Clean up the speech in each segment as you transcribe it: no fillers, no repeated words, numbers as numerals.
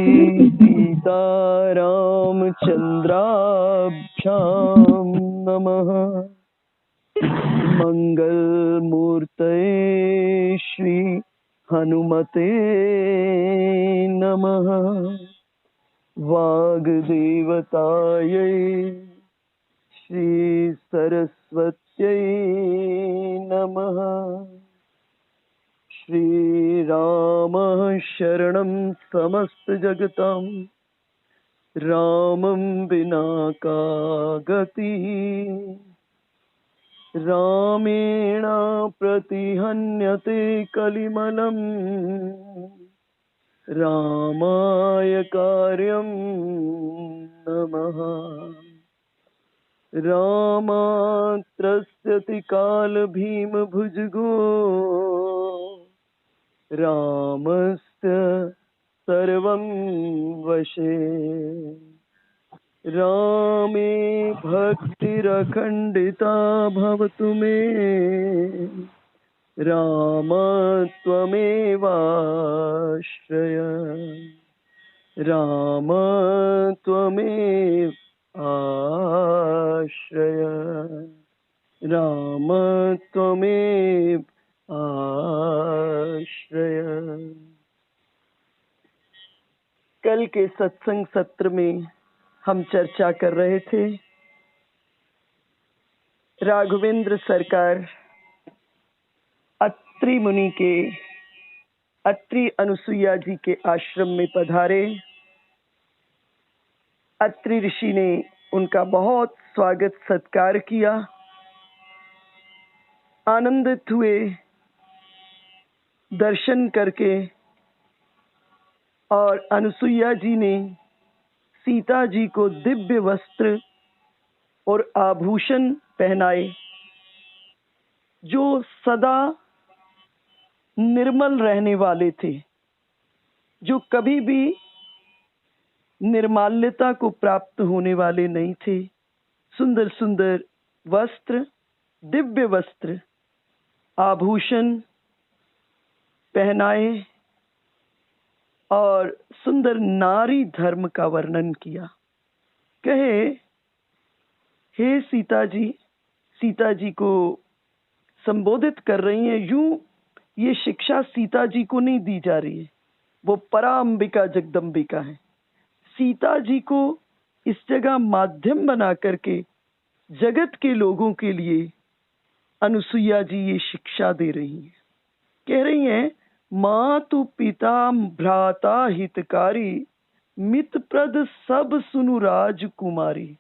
सीतारामचन्द्राभ्यां नमः। मंगलमूर्तये श्री हनुमते नमः। वाग्देवतायै श्री सरस्वत्यै नमः। श्रीरामः शरणं समस्तजगतां, रामं विना का गतिः। रामेण प्रतिहन्यते कलिमलं, रामाय कार्यं नमः। रामात्रस्यति कालभीमभुजगो, रामस्य सर्वं वशे। रामे भक्तिरखण्डिता भवतु मे, राम त्वमेवाश्रय। राम त्वमेव आश्रय। राम त्वमेव आश्रय। कल के सत्संग सत्र में हम चर्चा कर रहे थे राघवेंद्र सरकार अत्रि मुनि के, अत्रि अनुसुईया जी के आश्रम में पधारे। अत्रि ऋषि ने उनका बहुत स्वागत सत्कार किया, आनंदित हुए दर्शन करके। और अनुसुईया जी ने सीता जी को दिव्य वस्त्र और आभूषण पहनाए, जो सदा निर्मल रहने वाले थे, जो कभी भी निर्माल्यता को प्राप्त होने वाले नहीं थे। सुंदर सुंदर वस्त्र, दिव्य वस्त्र, आभूषण पहनाए और सुंदर नारी धर्म का वर्णन किया। कहे, हे सीता जी को संबोधित कर रही हैं। यूं ये शिक्षा सीता जी को नहीं दी जा रही है, वो पराम्बिका जगदम्बिका है। सीता जी को इस जगह माध्यम बना करके जगत के लोगों के लिए अनुसुईया जी ये शिक्षा दे रही हैं। कह रही हैं, मातु पिता भ्राता हितकारी, मितप्रद सब सुनु राजकुमारी।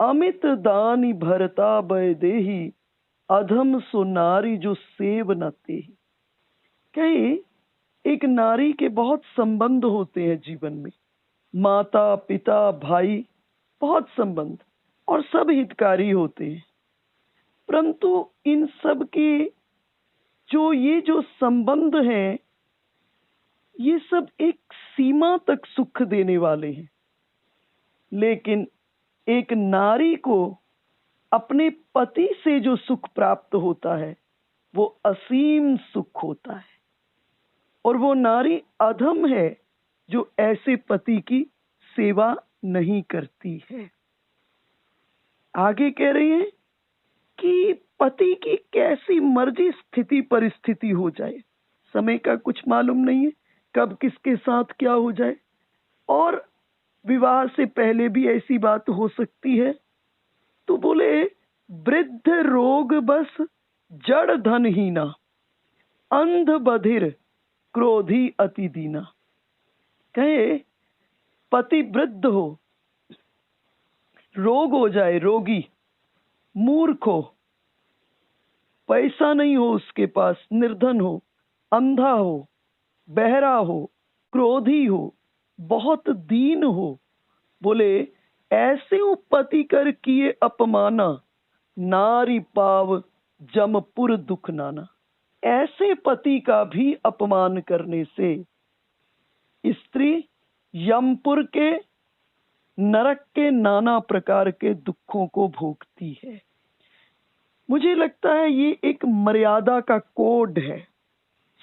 अमित दानी भरता भय देही, अधम सो नारी जो सेव न तेहि। कहीं एक नारी के बहुत संबंध होते हैं जीवन में, माता पिता भाई, बहुत संबंध, और सब हितकारी होते हैं। परंतु इन सब के जो संबंध हैं, ये सब एक सीमा तक सुख देने वाले हैं। लेकिन एक नारी को अपने पति से जो सुख प्राप्त होता है, वो असीम सुख होता है। और वो नारी अधम है जो ऐसे पति की सेवा नहीं करती है। आगे कह रही है कि पति की कैसी मर्जी स्थिति परिस्थिति हो जाए, समय का कुछ मालूम नहीं है, कब किसके साथ क्या हो जाए। और विवाह से पहले भी ऐसी बात हो सकती है। तो बोले, वृद्ध रोग बस जड़ धनहीना, अंध बधिर क्रोधी अति दीना। कहे, पति वृद्ध हो, रोग हो जाए, रोगी, मूर्ख हो, पैसा नहीं हो उसके पास, निर्धन हो, अंधा हो, बहरा हो, क्रोधी हो, बहुत दीन हो। बोले, ऐसे पति कर किए अपमाना, नारी पाव जमपुर दुख नाना। ऐसे पति का भी अपमान करने से स्त्री यमपुर के, नरक के नाना प्रकार के दुखों को भोगती है। मुझे लगता है ये एक मर्यादा का कोड है,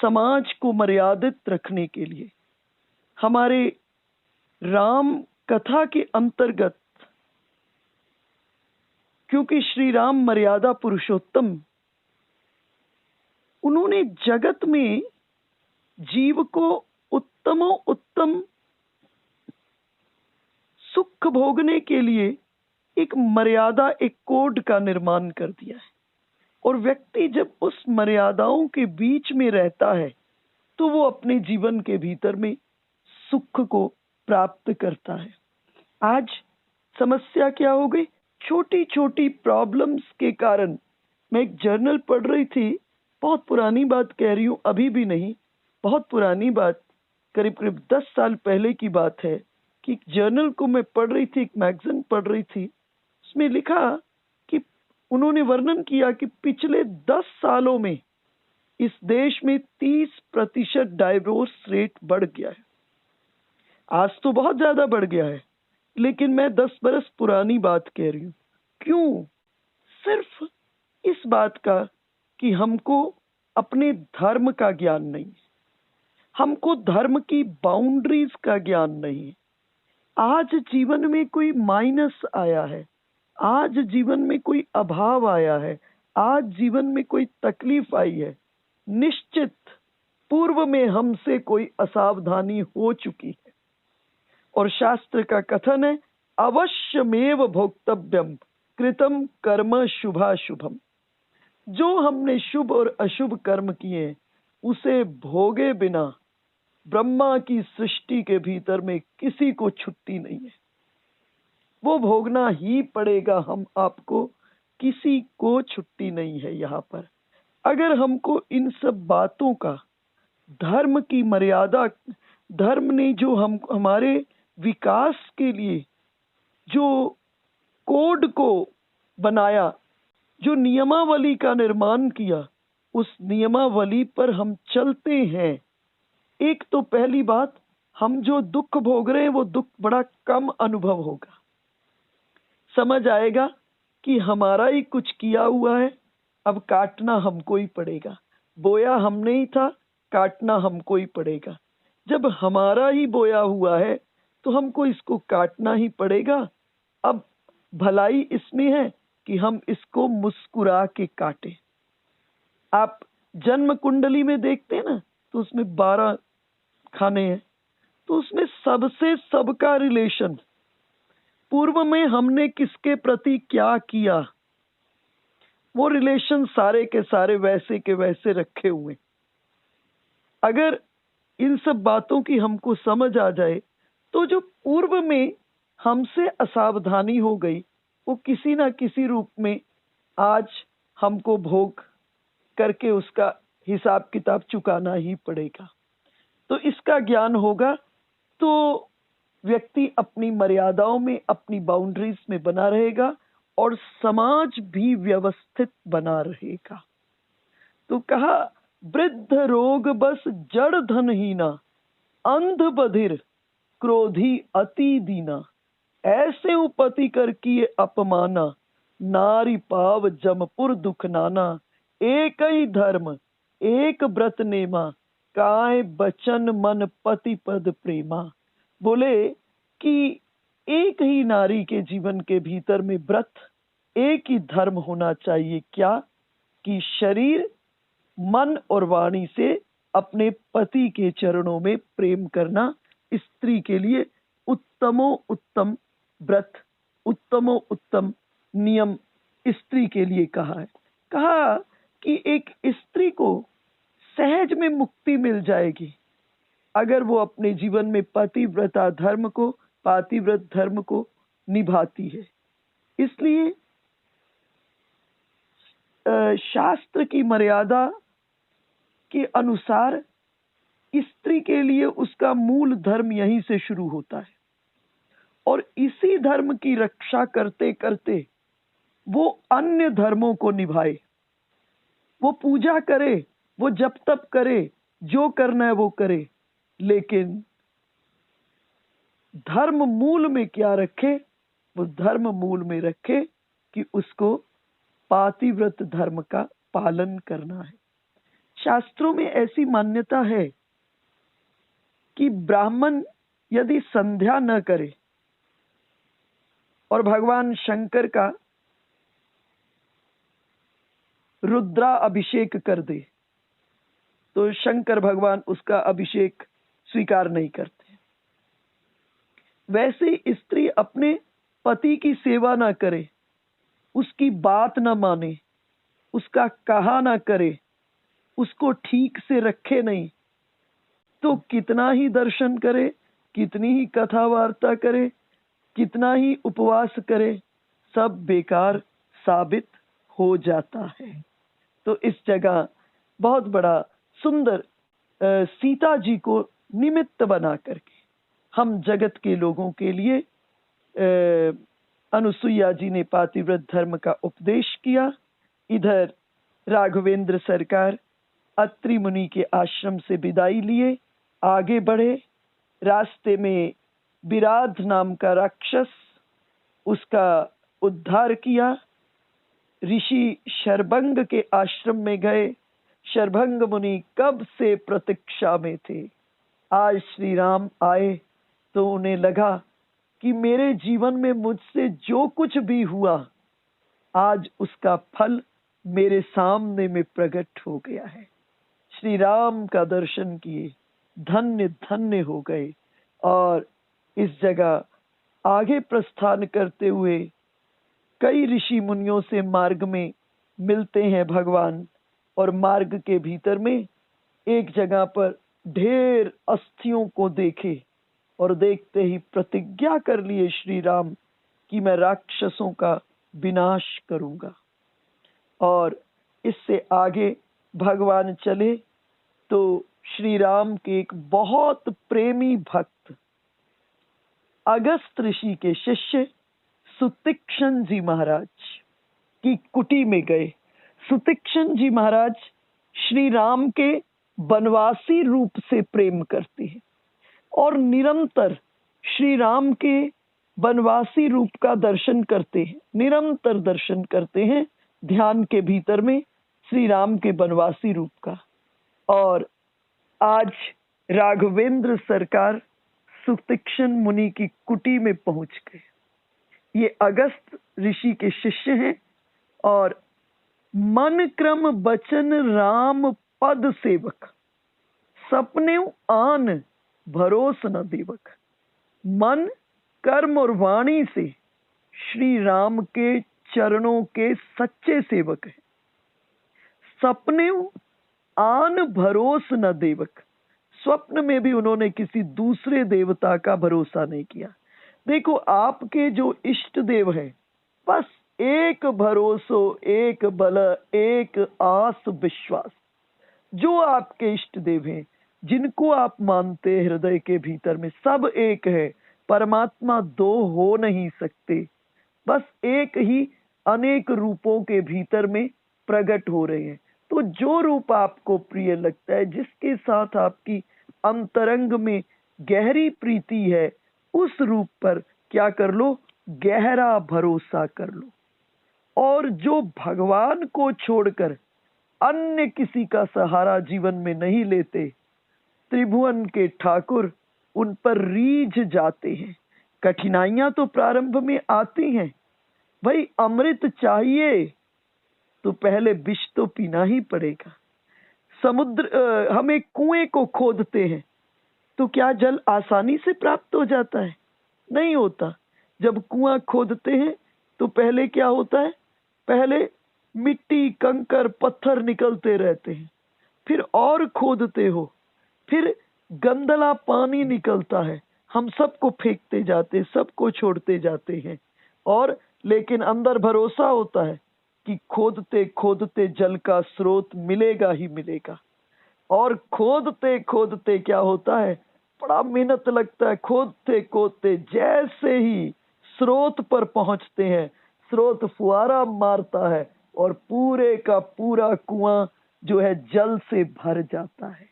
समाज को मर्यादित रखने के लिए। हमारे राम कथा के अंतर्गत, क्योंकि श्री राम मर्यादा पुरुषोत्तम, उन्होंने जगत में जीव को उत्तम सुख भोगने के लिए एक मर्यादा, एक कोड का निर्माण कर दिया है। और व्यक्ति जब उस मर्यादाओं के बीच में रहता है तो वो अपने जीवन के भीतर में सुख को प्राप्त करता है। आज समस्या क्या हो गई? छोटी छोटी प्रॉब्लम्स के कारण, मैं एक जर्नल पढ़ रही थी, बहुत पुरानी बात कह रही हूँ, अभी भी नहीं, बहुत पुरानी बात, करीब करीब 10 साल पहले की बात है, कि एक जर्नल को मैं पढ़ रही थी, एक मैगजीन पढ़ रही थी। उसमें लिखा कि उन्होंने वर्णन किया कि पिछले 10 सालों में इस देश में 30% डाइवोर्स रेट बढ़ गया है। आज तो बहुत ज्यादा बढ़ गया है, लेकिन मैं 10 बरस पुरानी बात कह रही हूँ। क्यों? सिर्फ इस बात का कि हमको अपने धर्म का ज्ञान नहीं है, हमको धर्म की बाउंड्रीज का ज्ञान नहीं है। आज जीवन में कोई माइनस आया है, आज जीवन में कोई अभाव आया है, आज जीवन में कोई तकलीफ आई है, निश्चित पूर्व में हमसे कोई असावधानी हो चुकी है। और शास्त्र का कथन है, अवश्यमेव भोक्तव्यम कृतम कर्म शुभाशुभम। जो हमने शुभ और अशुभ कर्म किए उसे भोगे बिना ब्रह्मा की सृष्टि के भीतर में किसी को छुट्टी नहीं है, वो भोगना ही पड़ेगा हम आपको, किसी को छुट्टी नहीं है यहाँ पर। अगर हमको इन सब बातों का, धर्म की मर्यादा, धर्म ने जो हमारे विकास के लिए जो कोड को बनाया, जो नियमावली का निर्माण किया, उस नियमावली पर हम चलते हैं, एक तो पहली बात, हम जो दुख भोग रहे हैं वो दुख बड़ा कम अनुभव होगा। समझ आएगा कि हमारा ही कुछ किया हुआ है, अब काटना हमको ही पड़ेगा। बोया हमने ही था, काटना हमको ही पड़ेगा। जब हमारा ही बोया हुआ है तो हमको इसको काटना ही पड़ेगा। अब भलाई इसमें है कि हम इसको मुस्कुरा के काटें। आप जन्म कुंडली में देखते हैं ना, तो उसमें 12 खाने हैं, तो उसमें सबसे सबका रिलेशन, पूर्व में हमने किसके प्रति क्या किया, वो रिलेशन सारे के सारे वैसे के वैसे रखे हुए। अगर इन सब बातों की हमको समझ आ जाए तो जो पूर्व में हमसे असावधानी हो गई वो किसी ना किसी रूप में आज हमको भोग करके उसका हिसाब किताब चुकाना ही पड़ेगा। तो इसका ज्ञान होगा तो व्यक्ति अपनी मर्यादाओं में, अपनी बाउंड्रीज में बना रहेगा और समाज भी व्यवस्थित बना रहेगा। तो कहा, वृद्ध रोग बस जड़ धनहीना, अंध बधिर क्रोधी अति दीना, ऐसे उपति कर किए अपमाना, नारी पाव जमपुर दुख नाना, एक ही धर्म एक व्रत नेमा, काय बचन मन पति पद प्रेमा। बोले कि एक ही नारी के जीवन के भीतर में व्रत, एक ही धर्म होना चाहिए। क्या? कि शरीर, मन और वाणी से अपने पति के चरणों में प्रेम करना स्त्री के लिए उत्तमो उत्तम व्रत, उत्तमो उत्तम नियम स्त्री के लिए कहा है। कहा कि एक स्त्री को सहज में मुक्ति मिल जाएगी अगर वो अपने जीवन में पतिव्रता धर्म को, पातिव्रत धर्म को निभाती है। इसलिए शास्त्र की मर्यादा के अनुसार स्त्री के लिए उसका मूल धर्म यहीं से शुरू होता है और इसी धर्म की रक्षा करते करते वो अन्य धर्मों को निभाए, वो पूजा करे, वो जप तप करे, जो करना है वो करे, लेकिन धर्म मूल में क्या रखे? वो धर्म मूल में रखे कि उसको पातिव्रत धर्म का पालन करना है। शास्त्रों में ऐसी मान्यता है कि ब्राह्मण यदि संध्या न करे और भगवान शंकर का रुद्रा अभिषेक कर दे, तो शंकर भगवान उसका अभिषेक स्वीकार नहीं करते। वैसे स्त्री अपने पति की सेवा ना करे, उसकी बात ना माने, उसका कहा ना करे, उसको ठीक से रखे नहीं, तो कितना ही दर्शन करे, कितनी ही कथा वार्ता करे, कितना ही उपवास करे, सब बेकार साबित हो जाता है। तो इस जगह बहुत बड़ा सुंदर सीता जी को निमित्त बना करके हम जगत के लोगों के लिए अनुसुईया जी ने पातिव्रत धर्म का उपदेश किया। इधर राघवेंद्र सरकार अत्रि मुनि के आश्रम से विदाई लिए आगे बढ़े। रास्ते में विराध नाम का राक्षस, उसका उद्धार किया। ऋषि शरभंग के आश्रम में गए। शरभंग मुनि कब से प्रतीक्षा में थे। आज श्री राम आए तो उन्हें लगा कि मेरे जीवन में मुझसे जो कुछ भी हुआ, आज उसका फल मेरे सामने में प्रकट हो गया है। श्री राम का दर्शन किए, धन्य धन्य हो गए। और इस जगह आगे प्रस्थान करते हुए कई ऋषि मुनियों से मार्ग में मिलते हैं भगवान। और मार्ग के भीतर में एक जगह पर ढेर अस्थियों को देखे और देखते ही प्रतिज्ञा कर लिए श्री राम कि मैं राक्षसों का विनाश करूंगा। और इससे आगे भगवान चले तो श्री राम के एक बहुत प्रेमी भक्त अगस्त ऋषि के शिष्य सुतीक्ष्ण जी महाराज की कुटी में गए। सुतीक्ष्ण जी महाराज श्री राम के वनवासी रूप से प्रेम करते हैं और निरंतर श्री राम के वनवासी रूप का दर्शन करते हैं, निरंतर दर्शन करते हैं ध्यान के भीतर में श्री राम के वनवासी रूप का। और आज राघवेंद्र सरकार सुतीक्ष्ण मुनि की कुटी में पहुंच गए। ये अगस्त ऋषि के शिष्य हैं और मन क्रम बचन राम पद सेवक, सपने आन भरोस न देवक। मन कर्म और वाणी से श्री राम के चरणों के सच्चे सेवक हैं। सपने आन भरोस न देवक, स्वप्न में भी उन्होंने किसी दूसरे देवता का भरोसा नहीं किया। देखो, आपके जो इष्ट देव हैं, बस एक भरोसो, एक बल, एक आस विश्वास। जो आपके इष्ट देव हैं, जिनको आप मानते हृदय के भीतर में, सब एक है। परमात्मा दो हो नहीं सकते, बस एक ही अनेक रूपों के भीतर में प्रकट हो रहे हैं। तो जो रूप आपको प्रिय लगता है, जिसके साथ आपकी अंतरंग में गहरी प्रीति है, उस रूप पर क्या कर लो, गहरा भरोसा कर लो। और जो भगवान को छोड़कर अन्य किसी का सहारा जीवन में नहीं लेते, त्रिभुवन के ठाकुर उन पर रीझ जाते हैं। कठिनाइयां तो प्रारंभ में आती हैं, भाई अमृत चाहिए तो पहले विष तो पीना ही पड़ेगा। समुद्र हमें कुएं को खोदते हैं तो क्या जल आसानी से प्राप्त हो जाता है? नहीं होता। जब कुआं खोदते हैं तो पहले क्या होता है, पहले मिट्टी कंकर पत्थर निकलते रहते हैं, फिर और खोदते हो, फिर गंदला पानी निकलता है, हम सबको फेंकते जाते, सबको छोड़ते जाते हैं। और लेकिन अंदर भरोसा होता है कि खोदते खोदते जल का स्रोत मिलेगा ही मिलेगा। और खोदते खोदते क्या होता है, बड़ा मेहनत लगता है। खोदते खोदते जैसे ही स्रोत पर पहुंचते हैं, स्रोत फुआरा मारता है और पूरे का पूरा कुआं जो है जल से भर जाता है।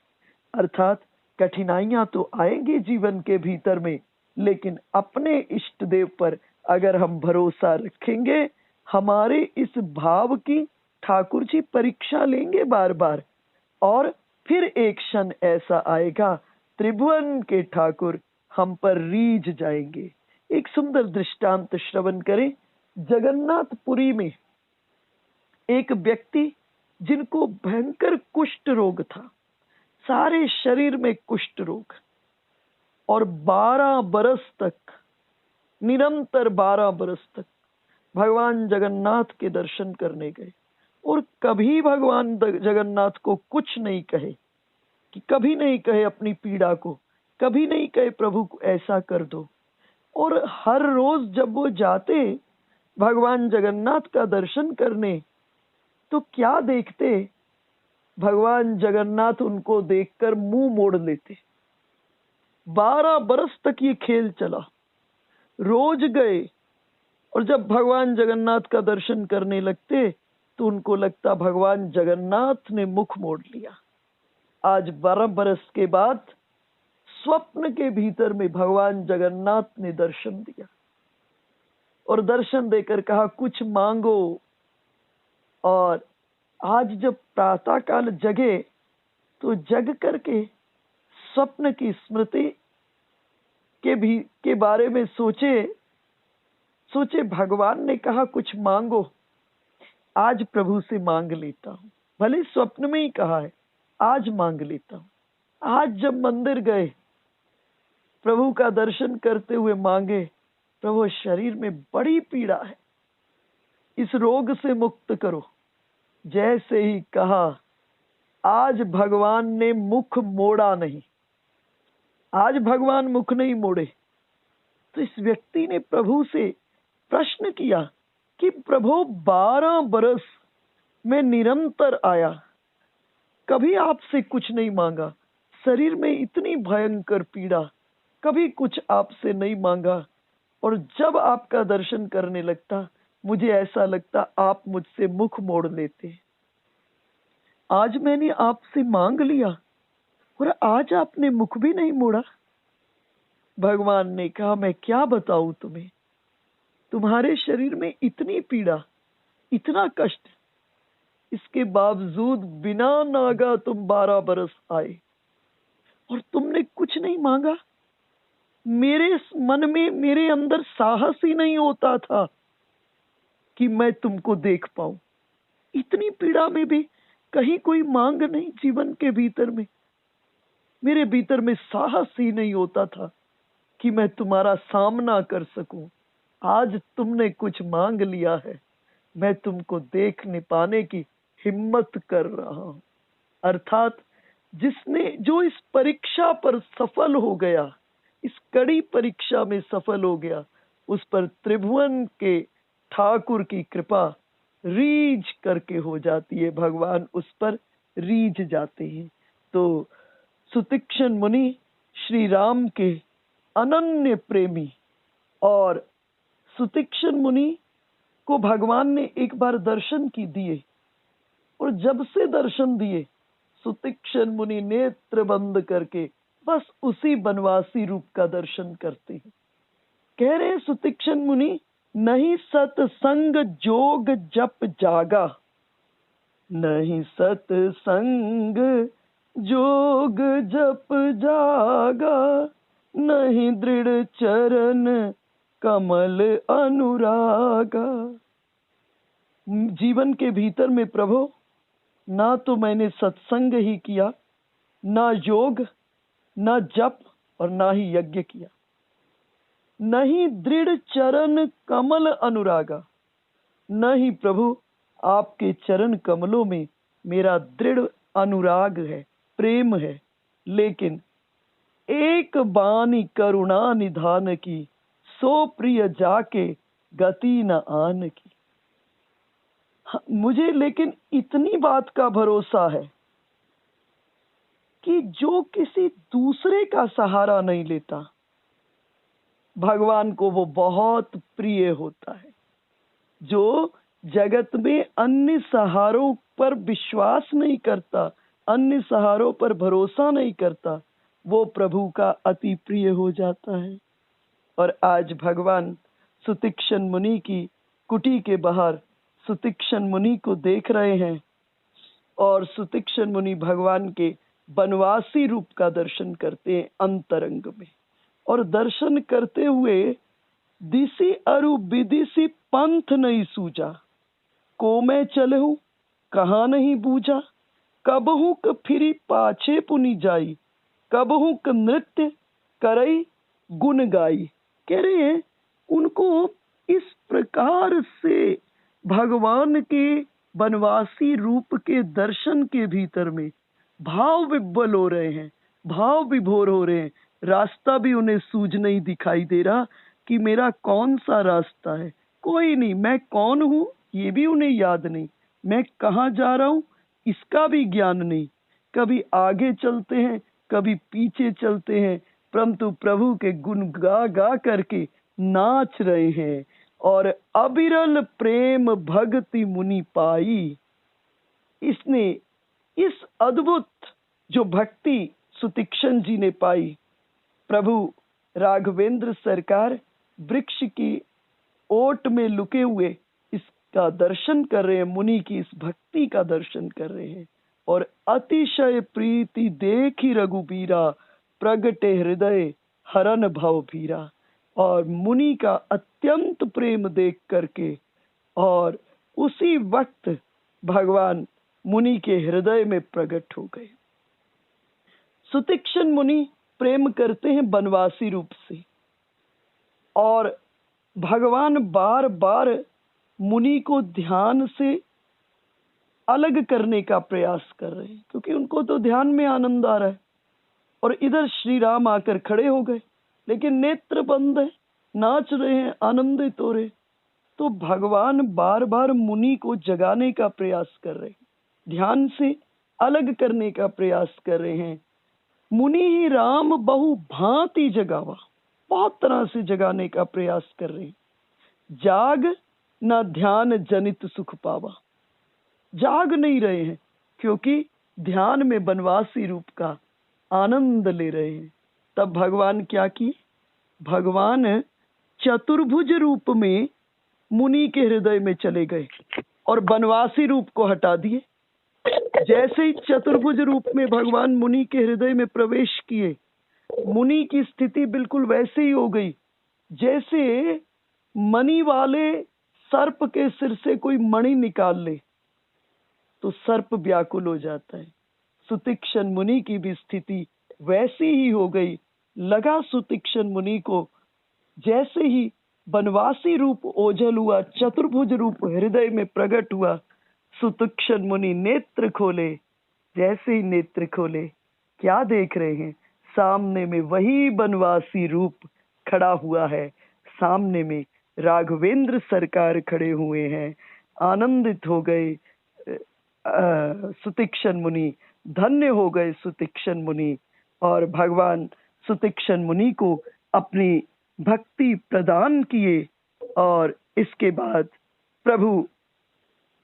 अर्थात कठिनाइयां तो आएंगी जीवन के भीतर में, लेकिन अपने इष्ट देव पर अगर हम भरोसा रखेंगे, हमारे इस भाव की ठाकुर जी परीक्षा लेंगे बार बार। और फिर एक क्षण ऐसा आएगा, त्रिभुवन के ठाकुर हम पर रीझ जाएंगे। एक सुंदर दृष्टांत श्रवण करें। जगन्नाथपुरी में एक व्यक्ति जिनको भयंकर कुष्ठ रोग था, सारे शरीर में कुष्ठ रोग, और 12 बरस तक, निरंतर 12 बरस तक भगवान जगन्नाथ के दर्शन करने गए, और कभी भगवान जगन्नाथ को कुछ नहीं कहे, कि कभी नहीं कहे अपनी पीड़ा को, कभी नहीं कहे प्रभु को ऐसा कर दो। और हर रोज जब वो जाते भगवान जगन्नाथ का दर्शन करने, तो क्या देखते, भगवान जगन्नाथ उनको देखकर मुंह मोड़ लेते। 12 बरस तक ये खेल चला। रोज गए, और जब भगवान जगन्नाथ का दर्शन करने लगते तो उनको लगता भगवान जगन्नाथ ने मुख मोड़ लिया। आज 12 बरस के बाद स्वप्न के भीतर में भगवान जगन्नाथ ने दर्शन दिया, और दर्शन देकर कहा कुछ मांगो। और आज जब प्रातः काल जगे तो जग करके स्वप्न की स्मृति के बारे में सोचे भगवान ने कहा कुछ मांगो, आज प्रभु से मांग लेता हूं। भले स्वप्न में ही कहा है, आज मांग लेता हूं। आज जब मंदिर गए, प्रभु का दर्शन करते हुए मांगे, प्रभु शरीर में बड़ी पीड़ा है, इस रोग से मुक्त करो। जैसे ही कहा, आज भगवान ने मुख मोड़ा नहीं। आज भगवान मुख नहीं मोड़े। तो इस व्यक्ति ने प्रभु से प्रश्न किया कि प्रभु 12 बरस में निरंतर आया, कभी आपसे कुछ नहीं मांगा, शरीर में इतनी भयंकर पीड़ा, कभी कुछ आपसे नहीं मांगा, और जब आपका दर्शन करने लगता मुझे ऐसा लगता आप मुझसे मुख मोड़ लेते। आज मैंने आपसे मांग लिया और आज आपने मुख भी नहीं मोड़ा। भगवान ने कहा मैं क्या बताऊं तुम्हें, तुम्हारे शरीर में इतनी पीड़ा, इतना कष्ट, इसके बावजूद बिना नागा तुम 12 बरस आए और तुमने कुछ नहीं मांगा। मेरे मन में, मेरे अंदर साहस ही नहीं होता था कि मैं तुमको देख पाऊं। इतनी पीड़ा में भी कहीं कोई मांग नहीं। जीवन के भीतर में मेरे भीतर में साहस ही नहीं होता था कि मैं तुम्हारा सामना कर सकूं। आज तुमने कुछ मांग लिया है, मैं तुमको देखने पाने की हिम्मत कर रहा हूं। अर्थात जो इस परीक्षा पर सफल हो गया, इस कड़ी परीक्षा में सफल हो गया, उस पर त्रिभुवन के ठाकुर की कृपा रीझ करके हो जाती है। भगवान उस पर रीझ जाते हैं। तो सुतीक्षण मुनि श्री राम के अनन्य प्रेमी, और सुतीक्षण मुनि को भगवान ने एक बार दर्शन की दिए, और जब से दर्शन दिए सुतीक्षण मुनि नेत्र बंद करके बस उसी बनवासी रूप का दर्शन करते हैं। कह रहे सुतीक्षण मुनि, नहीं सतसंग जोग जप जागा, नहीं सतसंग जोग जप जागा, नहीं दृढ़ चरण कमल अनुरागा। जीवन के भीतर में प्रभु, ना तो मैंने सत्संग ही किया, ना योग, ना जप, और ना ही यज्ञ किया। नहीं दृढ़ चरण कमल अनुरागा, न ही प्रभु आपके चरण कमलों में मेरा दृढ़ अनुराग है, प्रेम है। लेकिन एक बानी करुणा निधान की, सो प्रिय जाके गति न आन की। मुझे लेकिन इतनी बात का भरोसा है कि जो किसी दूसरे का सहारा नहीं लेता, भगवान को वो बहुत प्रिय होता है। जो जगत में अन्य सहारों पर विश्वास नहीं करता, अन्य सहारों पर भरोसा नहीं करता, वो प्रभु का अति प्रिय हो जाता है। और आज भगवान सुतीक्षण मुनि की कुटी के बाहर सुतीक्षण मुनि को देख रहे हैं, और सुतीक्षण मुनि भगवान के बनवासी रूप का दर्शन करते हैं अंतरंग में। और दर्शन करते हुए दिसी अरु विदिसी पंथ नहीं सूझा। को मैं चलहूं कहाँ नहीं बूझा। कबहू क फिरी पाछे पुनि जाई। कबहू क नृत्य करई गुण गाई। कह रहे हैं उनको इस प्रकार से भगवान के बनवासी रूप के दर्शन के भीतर में भाव विह्वल हो रहे हैं, भाव विभोर हो रहे हैं। रास्ता भी उन्हें सूझ नहीं दिखाई दे रहा कि मेरा कौन सा रास्ता है। कोई नहीं, मैं कौन हूं ये भी उन्हें याद नहीं, मैं कहाँ जा रहा हूं इसका भी ज्ञान नहीं। कभी आगे चलते हैं, कभी पीछे चलते हैं, परंतु प्रभु के गुण गा गा करके नाच रहे हैं। और अविरल प्रेम भक्ति मुनि पाई। इसने इस अद्भुत जो भक्ति सुतीक्षण जी ने पाई, प्रभु राघवेंद्र सरकार वृक्ष की ओट में लुके हुए इसका दर्शन कर रहे हैं, मुनि की इस भक्ति का दर्शन कर रहे हैं। और अतिशय प्रीति देखी रघुबीरा, प्रगटे हृदय हरन भव भीरा। और मुनि का अत्यंत प्रेम देख करके और उसी वक्त भगवान मुनि के हृदय में प्रकट हो गए। सुतीक्षण मुनि प्रेम करते हैं बनवासी रूप से, और भगवान बार बार मुनि को ध्यान से अलग करने का प्रयास कर रहे हैं, क्योंकि उनको तो ध्यान में आनंद आ रहा है। और इधर श्री राम आकर खड़े हो गए, लेकिन नेत्र बंद है, नाच रहे हैं, आनंदित हो रहे। तो भगवान बार बार मुनि को जगाने का प्रयास कर रहे हैं, ध्यान से अलग करने का प्रयास कर रहे हैं। मुनि ही राम बहु भांति जगावा, बहुत तरह से जगाने का प्रयास कर रहे हैं। जाग न ध्यान जनित सुख पावा, जाग नहीं रहे हैं क्योंकि ध्यान में बनवासी रूप का आनंद ले रहे हैं। तब भगवान क्या किए, भगवान चतुर्भुज रूप में मुनि के हृदय में चले गए और बनवासी रूप को हटा दिए। जैसे ही चतुर्भुज रूप में भगवान मुनि के हृदय में प्रवेश किए, मुनि की स्थिति बिल्कुल वैसे ही हो गई जैसे मणि वाले सर्प के सिर से कोई मणि निकाल ले तो सर्प व्याकुल हो जाता है। सुतीक्षण मुनि की भी स्थिति वैसी ही हो गई। लगा सुतीक्षण मुनि को जैसे ही बनवासी रूप ओझल हुआ, चतुर्भुज रूप हृदय में प्रकट हुआ, सुतीक्षण मुनि नेत्र खोले। जैसे ही नेत्र खोले, क्या देख रहे हैं, सामने में वही बनवासी रूप खड़ा हुआ है। सामने में राघवेंद्र सरकार खड़े हुए हैं। आनंदित हो गए सुतीक्षण मुनि, धन्य हो गए सुतीक्षण मुनि। और भगवान सुतीक्षण मुनि को अपनी भक्ति प्रदान किए। और इसके बाद प्रभु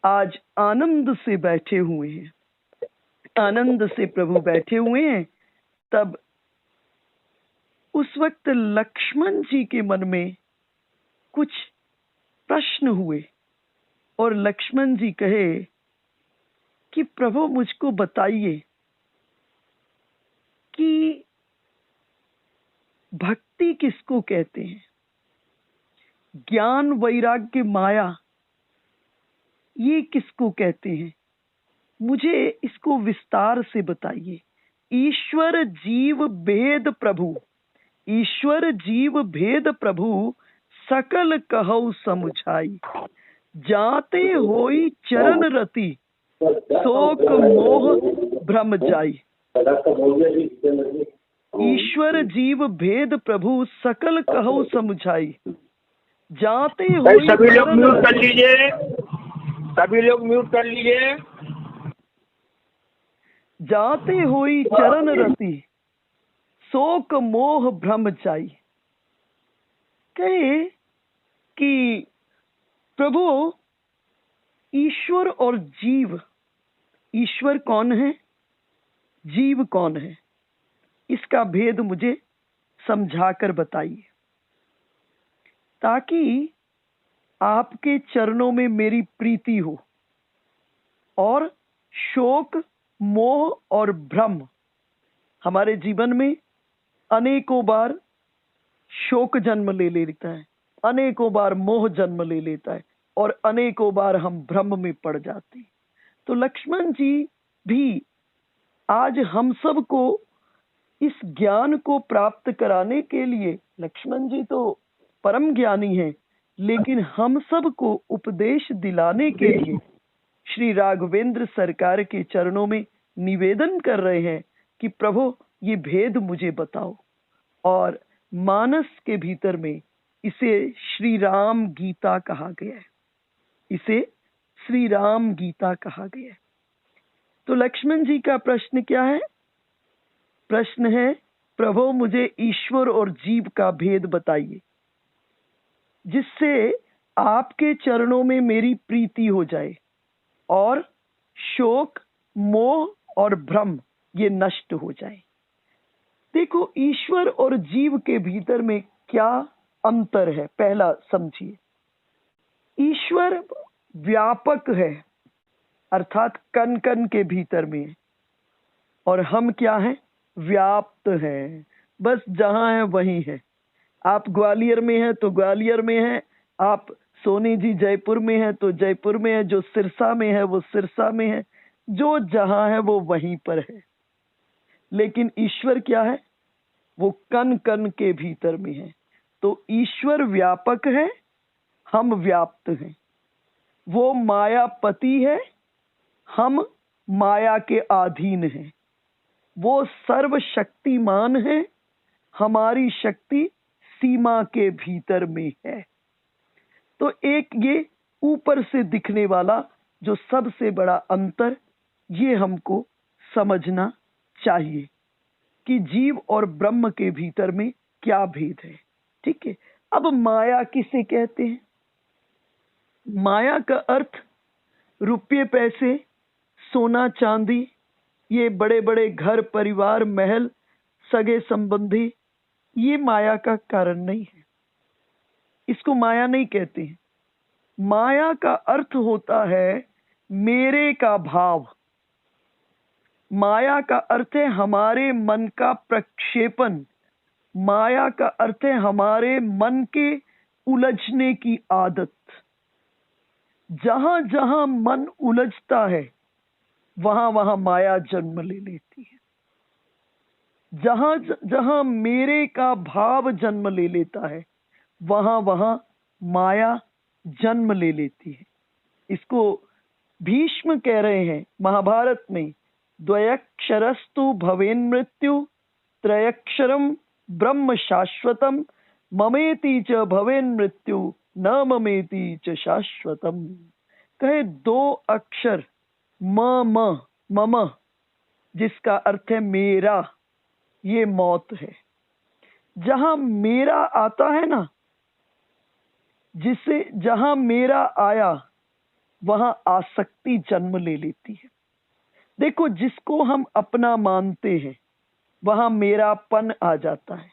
आज आनंद से बैठे हुए हैं, आनंद से प्रभु बैठे हुए हैं। तब उस वक्त लक्ष्मण जी के मन में कुछ प्रश्न हुए और लक्ष्मण जी कहे कि प्रभु मुझको बताइए कि भक्ति किसको कहते हैं, ज्ञान वैराग्य माया ये किसको कहते हैं, मुझे इसको विस्तार से बताइए। ईश्वर जीव भेद प्रभु, ईश्वर जीव भेद प्रभु सकल कहौ समुझाई। जाते होई चरण रति शोक मोह भ्रम जाई। ईश्वर जीव भेद प्रभु सकल कहौ समुझाई। जाते होई सभी लोग म्यूट कर लीजिए, सभी लोग म्यूट कर लीजिए। जाते होई चरण रति शोक मोह भ्रम जाई। कहे कि प्रभु ईश्वर और जीव, ईश्वर कौन है, जीव कौन है, इसका भेद मुझे समझाकर बताइए, ताकि आपके चरणों में मेरी प्रीति हो और शोक मोह और भ्रम हमारे जीवन में अनेकों बार शोक जन्म ले लेता है, अनेकों बार मोह जन्म ले लेता है और अनेकों बार हम भ्रम में पड़ जाते हैं। तो लक्ष्मण जी भी आज हम सब को इस ज्ञान को प्राप्त कराने के लिए, लक्ष्मण जी तो परम ज्ञानी हैं, लेकिन हम सब को उपदेश दिलाने के लिए श्री राघवेंद्र सरकार के चरणों में निवेदन कर रहे हैं कि प्रभु ये भेद मुझे बताओ। और मानस के भीतर में इसे श्री राम गीता कहा गया है, इसे श्री राम गीता कहा गया है। तो लक्ष्मण जी का प्रश्न क्या है? प्रश्न है, प्रभु मुझे ईश्वर और जीव का भेद बताइए, जिससे आपके चरणों में मेरी प्रीति हो जाए और शोक, मोह और भ्रम ये नष्ट हो जाए। देखो, ईश्वर और जीव के भीतर में क्या अंतर है, पहला समझिए। ईश्वर व्यापक है, अर्थात कण कण के भीतर में है, और हम क्या हैं? व्याप्त हैं, बस जहां है वहीं है। आप ग्वालियर में हैं तो ग्वालियर में है, आप सोनी जी जयपुर में है तो जयपुर में है, जो सिरसा में है वो सिरसा में है, जो जहां है वो वहीं पर है। लेकिन ईश्वर क्या है? वो कण कण के भीतर में है। तो ईश्वर व्यापक है, हम व्याप्त हैं। वो मायापति है, हम माया के अधीन हैं। वो सर्वशक्तिमान है, हमारी शक्ति सीमा के भीतर में है। तो एक ये ऊपर से दिखने वाला जो सबसे बड़ा अंतर, ये हमको समझना चाहिए कि जीव और ब्रह्म के भीतर में क्या भेद है। ठीक है। अब माया किसे कहते हैं? माया का अर्थ रुपये पैसे, सोना चांदी, ये बड़े बड़े घर परिवार महल, सगे संबंधी, ये माया का कारण नहीं है, इसको माया नहीं कहते हैं। माया का अर्थ होता है मेरे का भाव। माया का अर्थ है हमारे मन का प्रक्षेपण। माया का अर्थ है हमारे मन के उलझने की आदत। जहां जहां मन उलझता है वहां वहां माया जन्म ले लेती है। जहां जहां मेरे का भाव जन्म ले लेता है वहां वहां माया जन्म ले लेती है। इसको भीष्म कह रहे हैं महाभारत में, द्वयक्षरस्तु भवेन मृत्यु, त्रयक्षरम ब्रह्म शाश्वतम, ममेति च भवेन मृत्यु, न ममेति च शाश्वतम। कहे 2 अक्षर मम, जिसका अर्थ है मेरा, ये मौत है। जहां मेरा आता है ना, जिसे जहां मेरा आया वहां आसक्ति जन्म ले लेती है। देखो, जिसको हम अपना मानते हैं वहां मेरापन आ जाता है,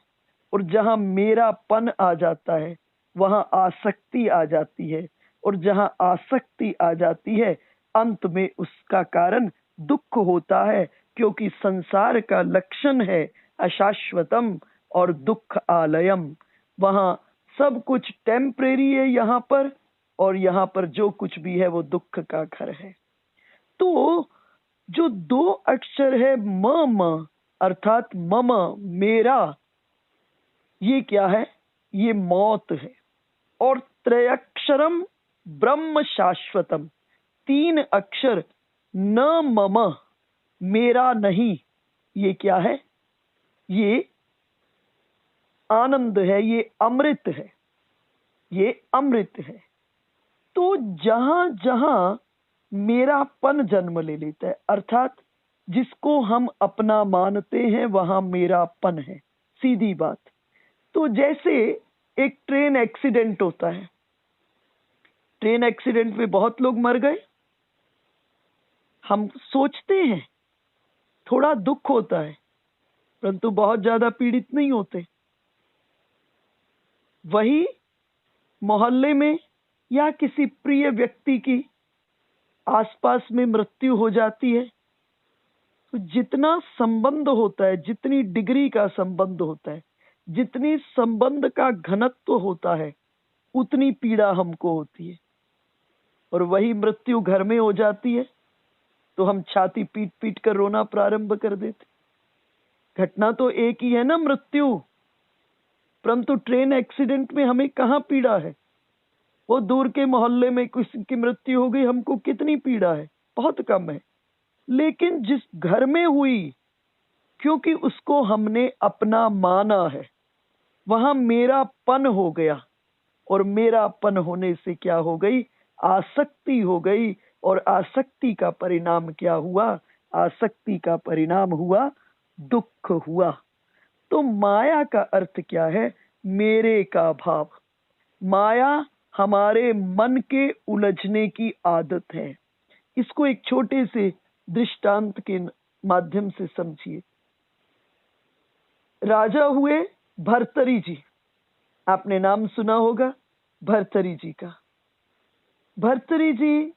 और जहां मेरापन आ जाता है वहां आसक्ति आ जाती है, और जहां आसक्ति आ जाती है अंत में उसका कारण दुख होता है, क्योंकि संसार का लक्षण है अशाश्वतम और दुख आलयम। वहां सब कुछ टेम्परेरी है यहाँ पर, और यहाँ पर जो कुछ भी है वो दुख का घर है। तो जो 2 अक्षर है म अर्थात मम, मेरा, ये क्या है? ये मौत है। और त्रयक्षरम ब्रह्म शाश्वतम, 3 अक्षर न मम, मेरा नहीं, ये क्या है? ये आनंद है, ये अमृत है, ये अमृत है। तो जहां जहां मेरापन जन्म ले लेता है, अर्थात जिसको हम अपना मानते हैं वहां मेरापन है, सीधी बात। तो जैसे एक ट्रेन एक्सीडेंट होता है, ट्रेन एक्सीडेंट में बहुत लोग मर गए, हम सोचते हैं, थोड़ा दुख होता है, परंतु बहुत ज्यादा पीड़ित नहीं होते। वही मोहल्ले में या किसी प्रिय व्यक्ति की आसपास में मृत्यु हो जाती है, तो जितना संबंध होता है, जितनी डिग्री का संबंध होता है, जितनी संबंध का घनत्व होता है उतनी पीड़ा हमको होती है। और वही मृत्यु घर में हो जाती है तो हम छाती पीट पीट कर रोना प्रारंभ कर देते। घटना तो एक ही है ना, मृत्यु, परंतु ट्रेन एक्सीडेंट में हमें कहाँ पीड़ा है। वो दूर के मोहल्ले में किसी की मृत्यु हो गई, हमको कितनी पीड़ा है, बहुत कम है। लेकिन जिस घर में हुई, क्योंकि उसको हमने अपना माना है, वहां मेरापन हो गया, और मेरापन होने से क्या हो गई, आसक्ति हो गई। और आसक्ति का परिणाम क्या हुआ, आसक्ति का परिणाम हुआ दुख हुआ। तो माया का अर्थ क्या है, मेरे का भाव। माया हमारे मन के उलझने की आदत है। इसको एक छोटे से दृष्टांत के माध्यम से समझिए। राजा हुए भर्तरी जी, आपने नाम सुना होगा भर्तरी जी का। भर्तरी जी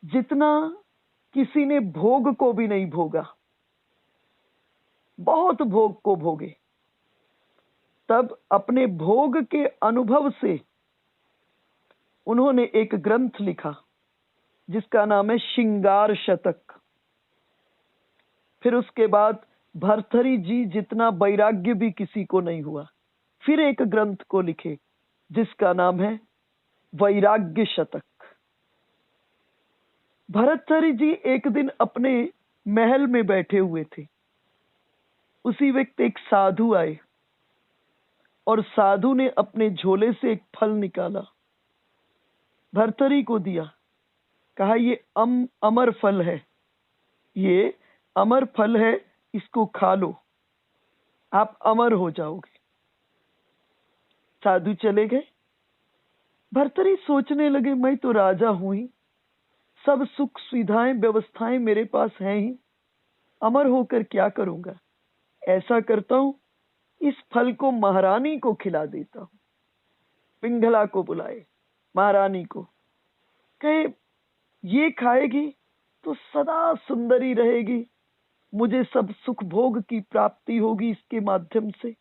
जितना किसी ने भोग को भी नहीं भोगा, बहुत भोग को भोगे, तब अपने भोग के अनुभव से उन्होंने एक ग्रंथ लिखा जिसका नाम है श्रृंगार शतक। फिर उसके बाद भर्तरी जी जितना वैराग्य भी किसी को नहीं हुआ, फिर एक ग्रंथ को लिखे जिसका नाम है वैराग्य शतक। भर्तरी जी एक दिन अपने महल में बैठे हुए थे। उसी वक्त एक साधु आए और साधु ने अपने झोले से एक फल निकाला, भर्तरी को दिया, कहा ये अमर फल है, ये अमर फल है, इसको खा लो, आप अमर हो जाओगे। साधु चले गए। भर्तरी सोचने लगे, मैं तो राजा हूं ही, सब सुख सुविधाएं व्यवस्थाएं मेरे पास हैं ही, अमर होकर क्या करूंगा। ऐसा करता हूं, इस फल को महारानी को खिला देता हूं। पिंगला को बुलाए, महारानी को, कहे ये खाएगी तो सदा सुंदरी रहेगी, मुझे सब सुख भोग की प्राप्ति होगी इसके माध्यम से।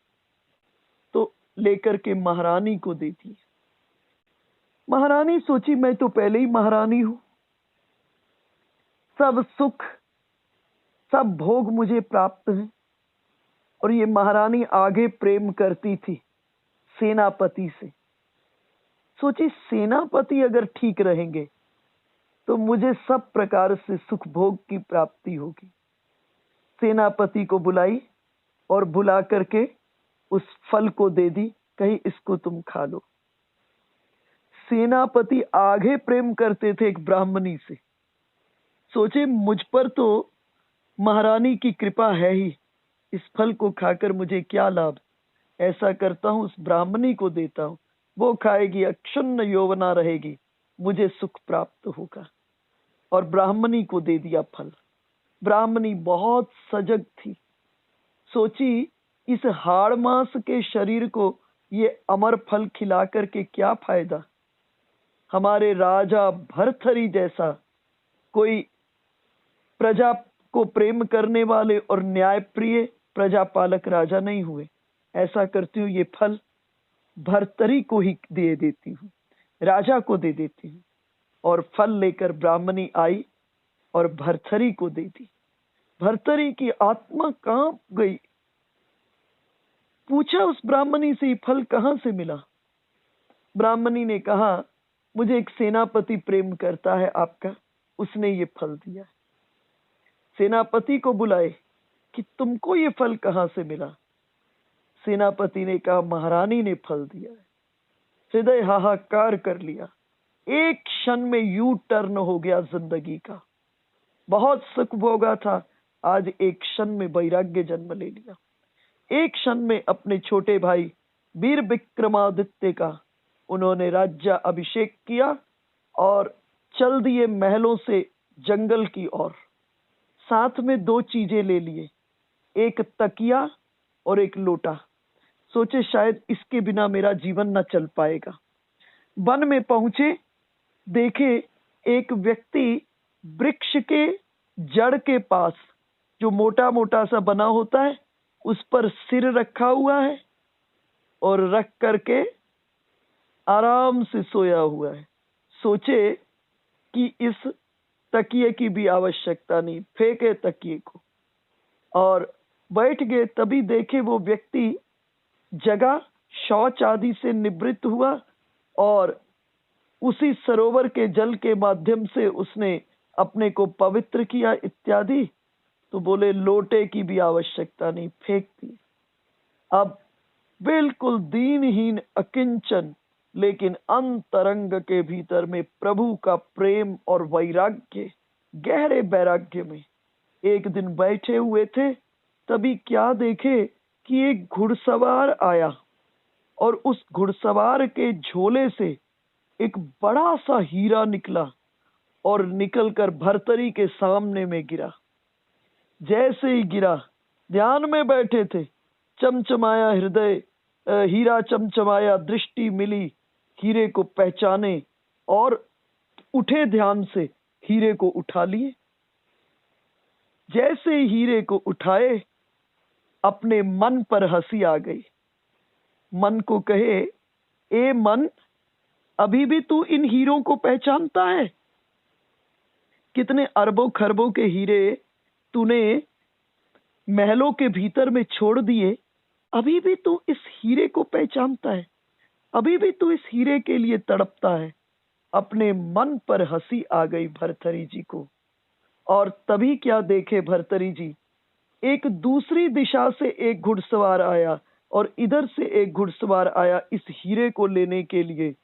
तो लेकर के महारानी को दे दी। महारानी सोची मैं तो पहले ही महारानी हूं, सब सुख सब भोग मुझे प्राप्त हैं। और ये महारानी आगे प्रेम करती थी सेनापति से। सोची सेनापति अगर ठीक रहेंगे तो मुझे सब प्रकार से सुख भोग की प्राप्ति होगी। सेनापति को बुलाई और बुला करके उस फल को दे दी, कही इसको तुम खा लो। सेनापति आगे प्रेम करते थे एक ब्राह्मणी से। सोचे मुझ पर तो महारानी की कृपा है ही, इस फल को खाकर मुझे क्या लाभ। ऐसा करता हूं, उस ब्राह्मणी को देता हूं, वो खाएगी, अक्षुण्ण यौवना रहेगी, मुझे सुख प्राप्त होगा। और ब्राह्मणी को दे दिया फल। ब्राह्मणी बहुत सजग थी, सोची इस हाड़ मांस के शरीर को ये अमर फल खिला करके क्या फायदा। हमारे राजा भर्तरी जैसा कोई प्रजा को प्रेम करने वाले और न्यायप्रिय प्रजापालक राजा नहीं हुए। ऐसा करती हूँ, ये फल भर्तरी को ही दे देती हूँ, राजा को दे देती हूँ। और फल लेकर ब्राह्मणी आई और भर्तरी को दे दी। भर्तरी की आत्मा कांप गई। पूछा उस ब्राह्मणी से, फल कहां से मिला। ब्राह्मणी ने कहा, मुझे एक सेनापति प्रेम करता है आपका, उसने ये फल दिया। सेनापति को बुलाए कि तुमको ये फल कहां से मिला। सेनापति ने कहा, महारानी ने फल दिया है। हृदय हाहाकार कर लिया। एक क्षण में यू टर्न हो गया जिंदगी का। बहुत सुख भोगा था, आज एक क्षण में वैराग्य जन्म ले लिया। एक क्षण में अपने छोटे भाई वीर विक्रमादित्य का उन्होंने राज्य अभिषेक किया और चल दिए महलों से जंगल की ओर। साथ में दो चीजें ले लिए, एक तकिया और एक लोटा। सोचे शायद इसके बिना मेरा जीवन न चल पाएगा। वन में पहुंचे, देखे एक व्यक्ति वृक्ष के जड़ के पास, जो मोटा मोटा सा बना होता है, उस पर सिर रखा हुआ है और रख करके आराम से सोया हुआ है। सोचे कि इस तकिए की भी आवश्यकता नहीं, फेंके तकिए को और बैठ गए। तभी देखे वो व्यक्ति जगा, शौच आदि से निवृत्त हुआ और उसी सरोवर के जल के माध्यम से उसने अपने को पवित्र किया इत्यादि। तो बोले लोटे की भी आवश्यकता नहीं, फेंक दी। अब बिल्कुल दीनहीन अकिंचन लेकिन अंतरंग के भीतर में प्रभु का प्रेम और वैराग्य, गहरे वैराग्य में एक दिन बैठे हुए थे। तभी क्या देखे कि एक घुड़सवार आया और उस घुड़सवार के झोले से एक बड़ा सा हीरा निकला और निकलकर भर्तरी के सामने में गिरा। जैसे ही गिरा, ध्यान में बैठे थे, चमचमाया हृदय, हीरा चमचमाया, दृष्टि मिली, हीरे को पहचाने और उठे, ध्यान से हीरे को उठा लिए। जैसे ही हीरे को उठाए, अपने मन पर हंसी आ गई। मन को कहे, ए मन, अभी भी तू इन हीरों को पहचानता है? कितने अरबों खरबों के हीरे तूने महलों के भीतर में छोड़ दिए, अभी भी तू इस हीरे को पहचानता है? अभी भी तू इस हीरे के लिए तड़पता है? अपने मन पर हंसी आ गई भर्तरी जी को। और तभी क्या देखे भर्तरी जी, एक दूसरी दिशा से एक घुड़सवार आया और इधर से एक घुड़सवार आया इस हीरे को लेने के लिए।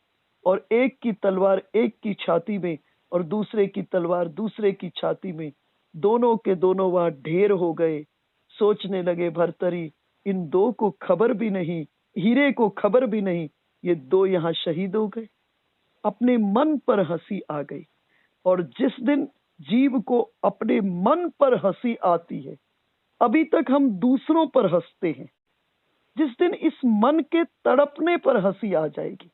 और एक की तलवार एक की छाती में और दूसरे की तलवार दूसरे की छाती में, दोनों के दोनों वहां ढेर हो गए। सोचने लगे भर्तरी, इन दो को खबर भी नहीं, हीरे को खबर भी नहीं, ये दो यहाँ शहीद हो गए। अपने मन पर हंसी आ गई। और जिस दिन जीव को अपने मन पर हंसी आती है, अभी तक हम दूसरों पर हंसते हैं, जिस दिन इस मन के तड़पने पर हंसी आ जाएगी,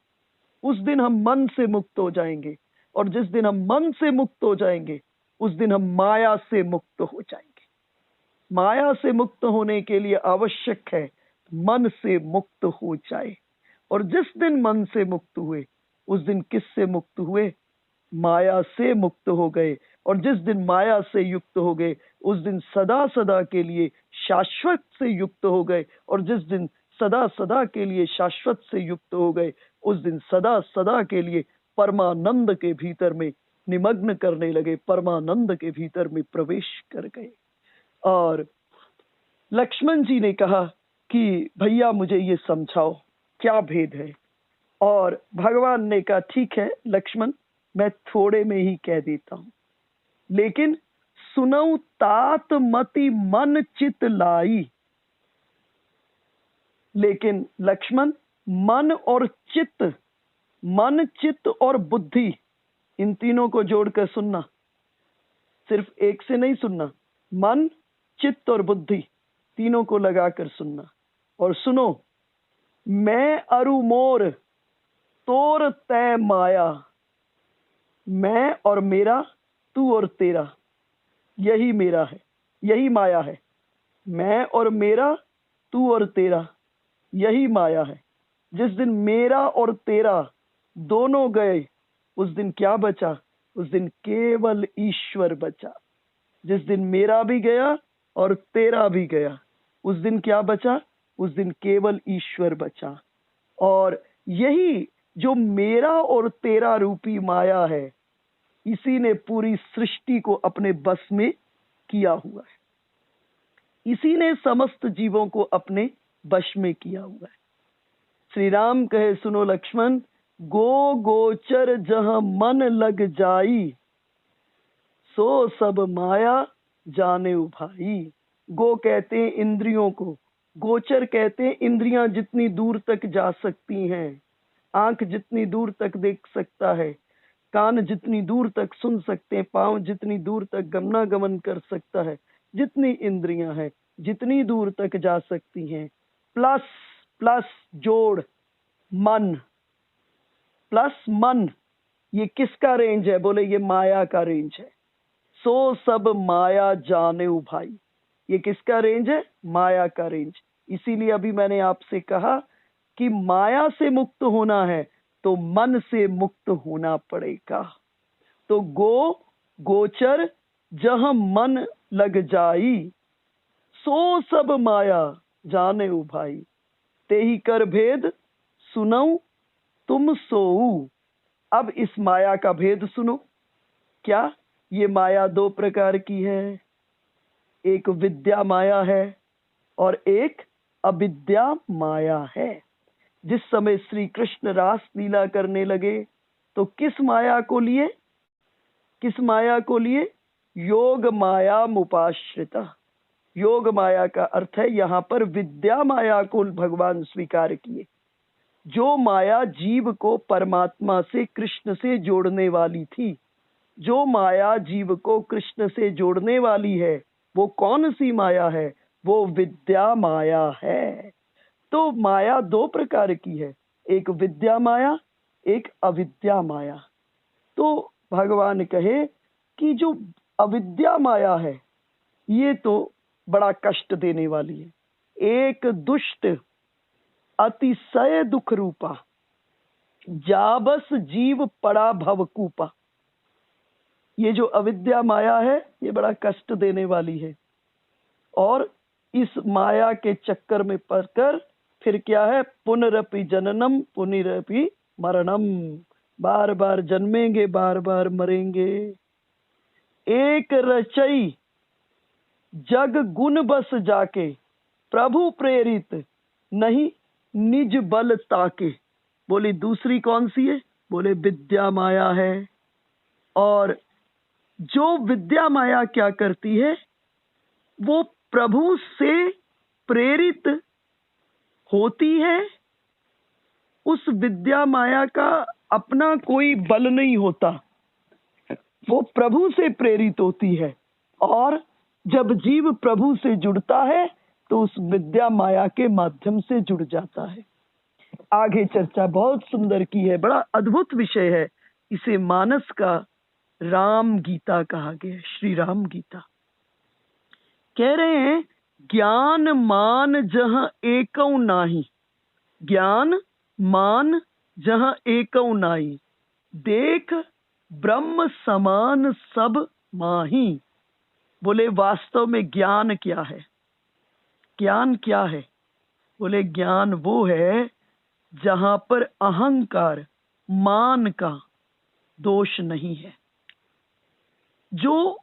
उस दिन हम मन से मुक्त हो जाएंगे। और जिस दिन हम मन से मुक्त हो जाएंगे, उस दिन हम माया से मुक्त हो जाएंगे। माया से मुक्त होने के लिए आवश्यक है मन से मुक्त हो जाए। और जिस दिन मन से मुक्त हुए, उस दिन किससे मुक्त हुए? माया से मुक्त हो गए। और जिस दिन माया से युक्त हो गए, उस दिन सदा सदा के लिए शाश्वत से युक्त हो गए। और जिस दिन सदा सदा के लिए शाश्वत से युक्त हो गए, उस दिन सदा सदा के लिए परमानंद के भीतर में निमग्न करने लगे, परमानंद के भीतर में प्रवेश कर गए। और लक्ष्मण जी ने कहा कि भैया मुझे ये समझाओ क्या भेद है। और भगवान ने कहा ठीक है लक्ष्मण, मैं थोड़े में ही कह देता हूं, लेकिन सुनऊ तात मति मन चित लाई। लेकिन लक्ष्मण, मन और चित्त, मन चित्त और बुद्धि, इन तीनों को जोड़कर सुनना, सिर्फ एक से नहीं सुनना। मन, चित्त और बुद्धि तीनों को लगाकर सुनना। और सुनो, मैं अरु मोर तोर तय माया, मैं और मेरा, तू और तेरा, यही मेरा है, यही माया है। मैं और मेरा, तू और तेरा, यही माया है। जिस दिन मेरा और तेरा दोनों गए, उस दिन क्या बचा? उस दिन केवल ईश्वर बचा। जिस दिन मेरा भी गया और तेरा भी गया, उस दिन क्या बचा? उस दिन केवल ईश्वर बचा। और यही जो मेरा और तेरा रूपी माया है, इसी ने पूरी सृष्टि को अपने बस में किया हुआ है। इसी ने समस्त जीवों को अपने वश में किया हुआ है। श्री राम कहे सुनो लक्ष्मण, गो गोचर जहां मन लग जाई, सो सब माया जाने भाई। गो कहते हैं इंद्रियों को, गोचर कहते हैं इंद्रियां जितनी दूर तक जा सकती हैं। आंख जितनी दूर तक देख सकता है, कान जितनी दूर तक सुन सकते हैं, पांव जितनी दूर तक गमनागमन कर सकता है, जितनी इंद्रियां हैं जितनी दूर तक जा सकती हैं, प्लस प्लस जोड़ मन, प्लस मन, ये किसका रेंज है? बोले ये माया का रेंज है। सो सब माया जाने भाई, ये किसका रेंज है? माया का रेंज। इसीलिए अभी मैंने आपसे कहा कि माया से मुक्त होना है तो मन से मुक्त होना पड़ेगा। तो गोचर जहां मन लग जाई, सो सब माया जाने भाई। ते ही कर भेद सुनऊ तुम सोऊ। अब इस माया का भेद सुनो। क्या? ये माया दो प्रकार की है, एक विद्या माया है और एक अविद्या माया है। जिस समय श्री कृष्ण रास लीला करने लगे तो किस माया को लिए? किस माया को लिए? योग माया मुपाश्रिता। योग माया का अर्थ है यहां पर विद्या माया को भगवान स्वीकार किए। जो माया जीव को परमात्मा से, कृष्ण से जोड़ने वाली थी, जो माया जीव को कृष्ण से जोड़ने वाली है, वो कौन सी माया है? वो विद्या माया है। तो माया दो प्रकार की है, एक विद्या माया, एक अविद्या माया। तो भगवान कहे कि जो अविद्या माया है ये तो बड़ा कष्ट देने वाली है। एक दुष्ट अतिशय दुख रूपा, जाबस जीव पड़ा भवकूपा। ये जो अविद्या माया है ये बड़ा कष्ट देने वाली है। और इस माया के चक्कर में पड़कर फिर क्या है? पुनरपि जननम पुनरपि मरणम। बार बार जन्मेंगे, बार बार मरेंगे। एक रचई जग गुण बस जाके, प्रभु प्रेरित नहीं निज बल ताके। बोली दूसरी कौन सी है? बोले विद्या माया है। और जो विद्या माया क्या करती है? वो प्रभु से प्रेरित होती है। उस विद्या माया का अपना कोई बल नहीं होता, वो प्रभु से प्रेरित होती है। और जब जीव प्रभु से जुड़ता है तो उस विद्या माया के माध्यम से जुड़ जाता है। आगे चर्चा बहुत सुंदर की है, बड़ा अद्भुत विषय है। इसे मानस का राम गीता कहा गया, श्री राम गीता। कह रहे हैं ज्ञान मान जहां एकौ नाही, ज्ञान मान जहां एकौ नाही, देख ब्रह्म समान सब माही। बोले वास्तव में ज्ञान क्या है? ज्ञान क्या है? बोले ज्ञान वो है जहां पर अहंकार, मान का दोष नहीं है। जो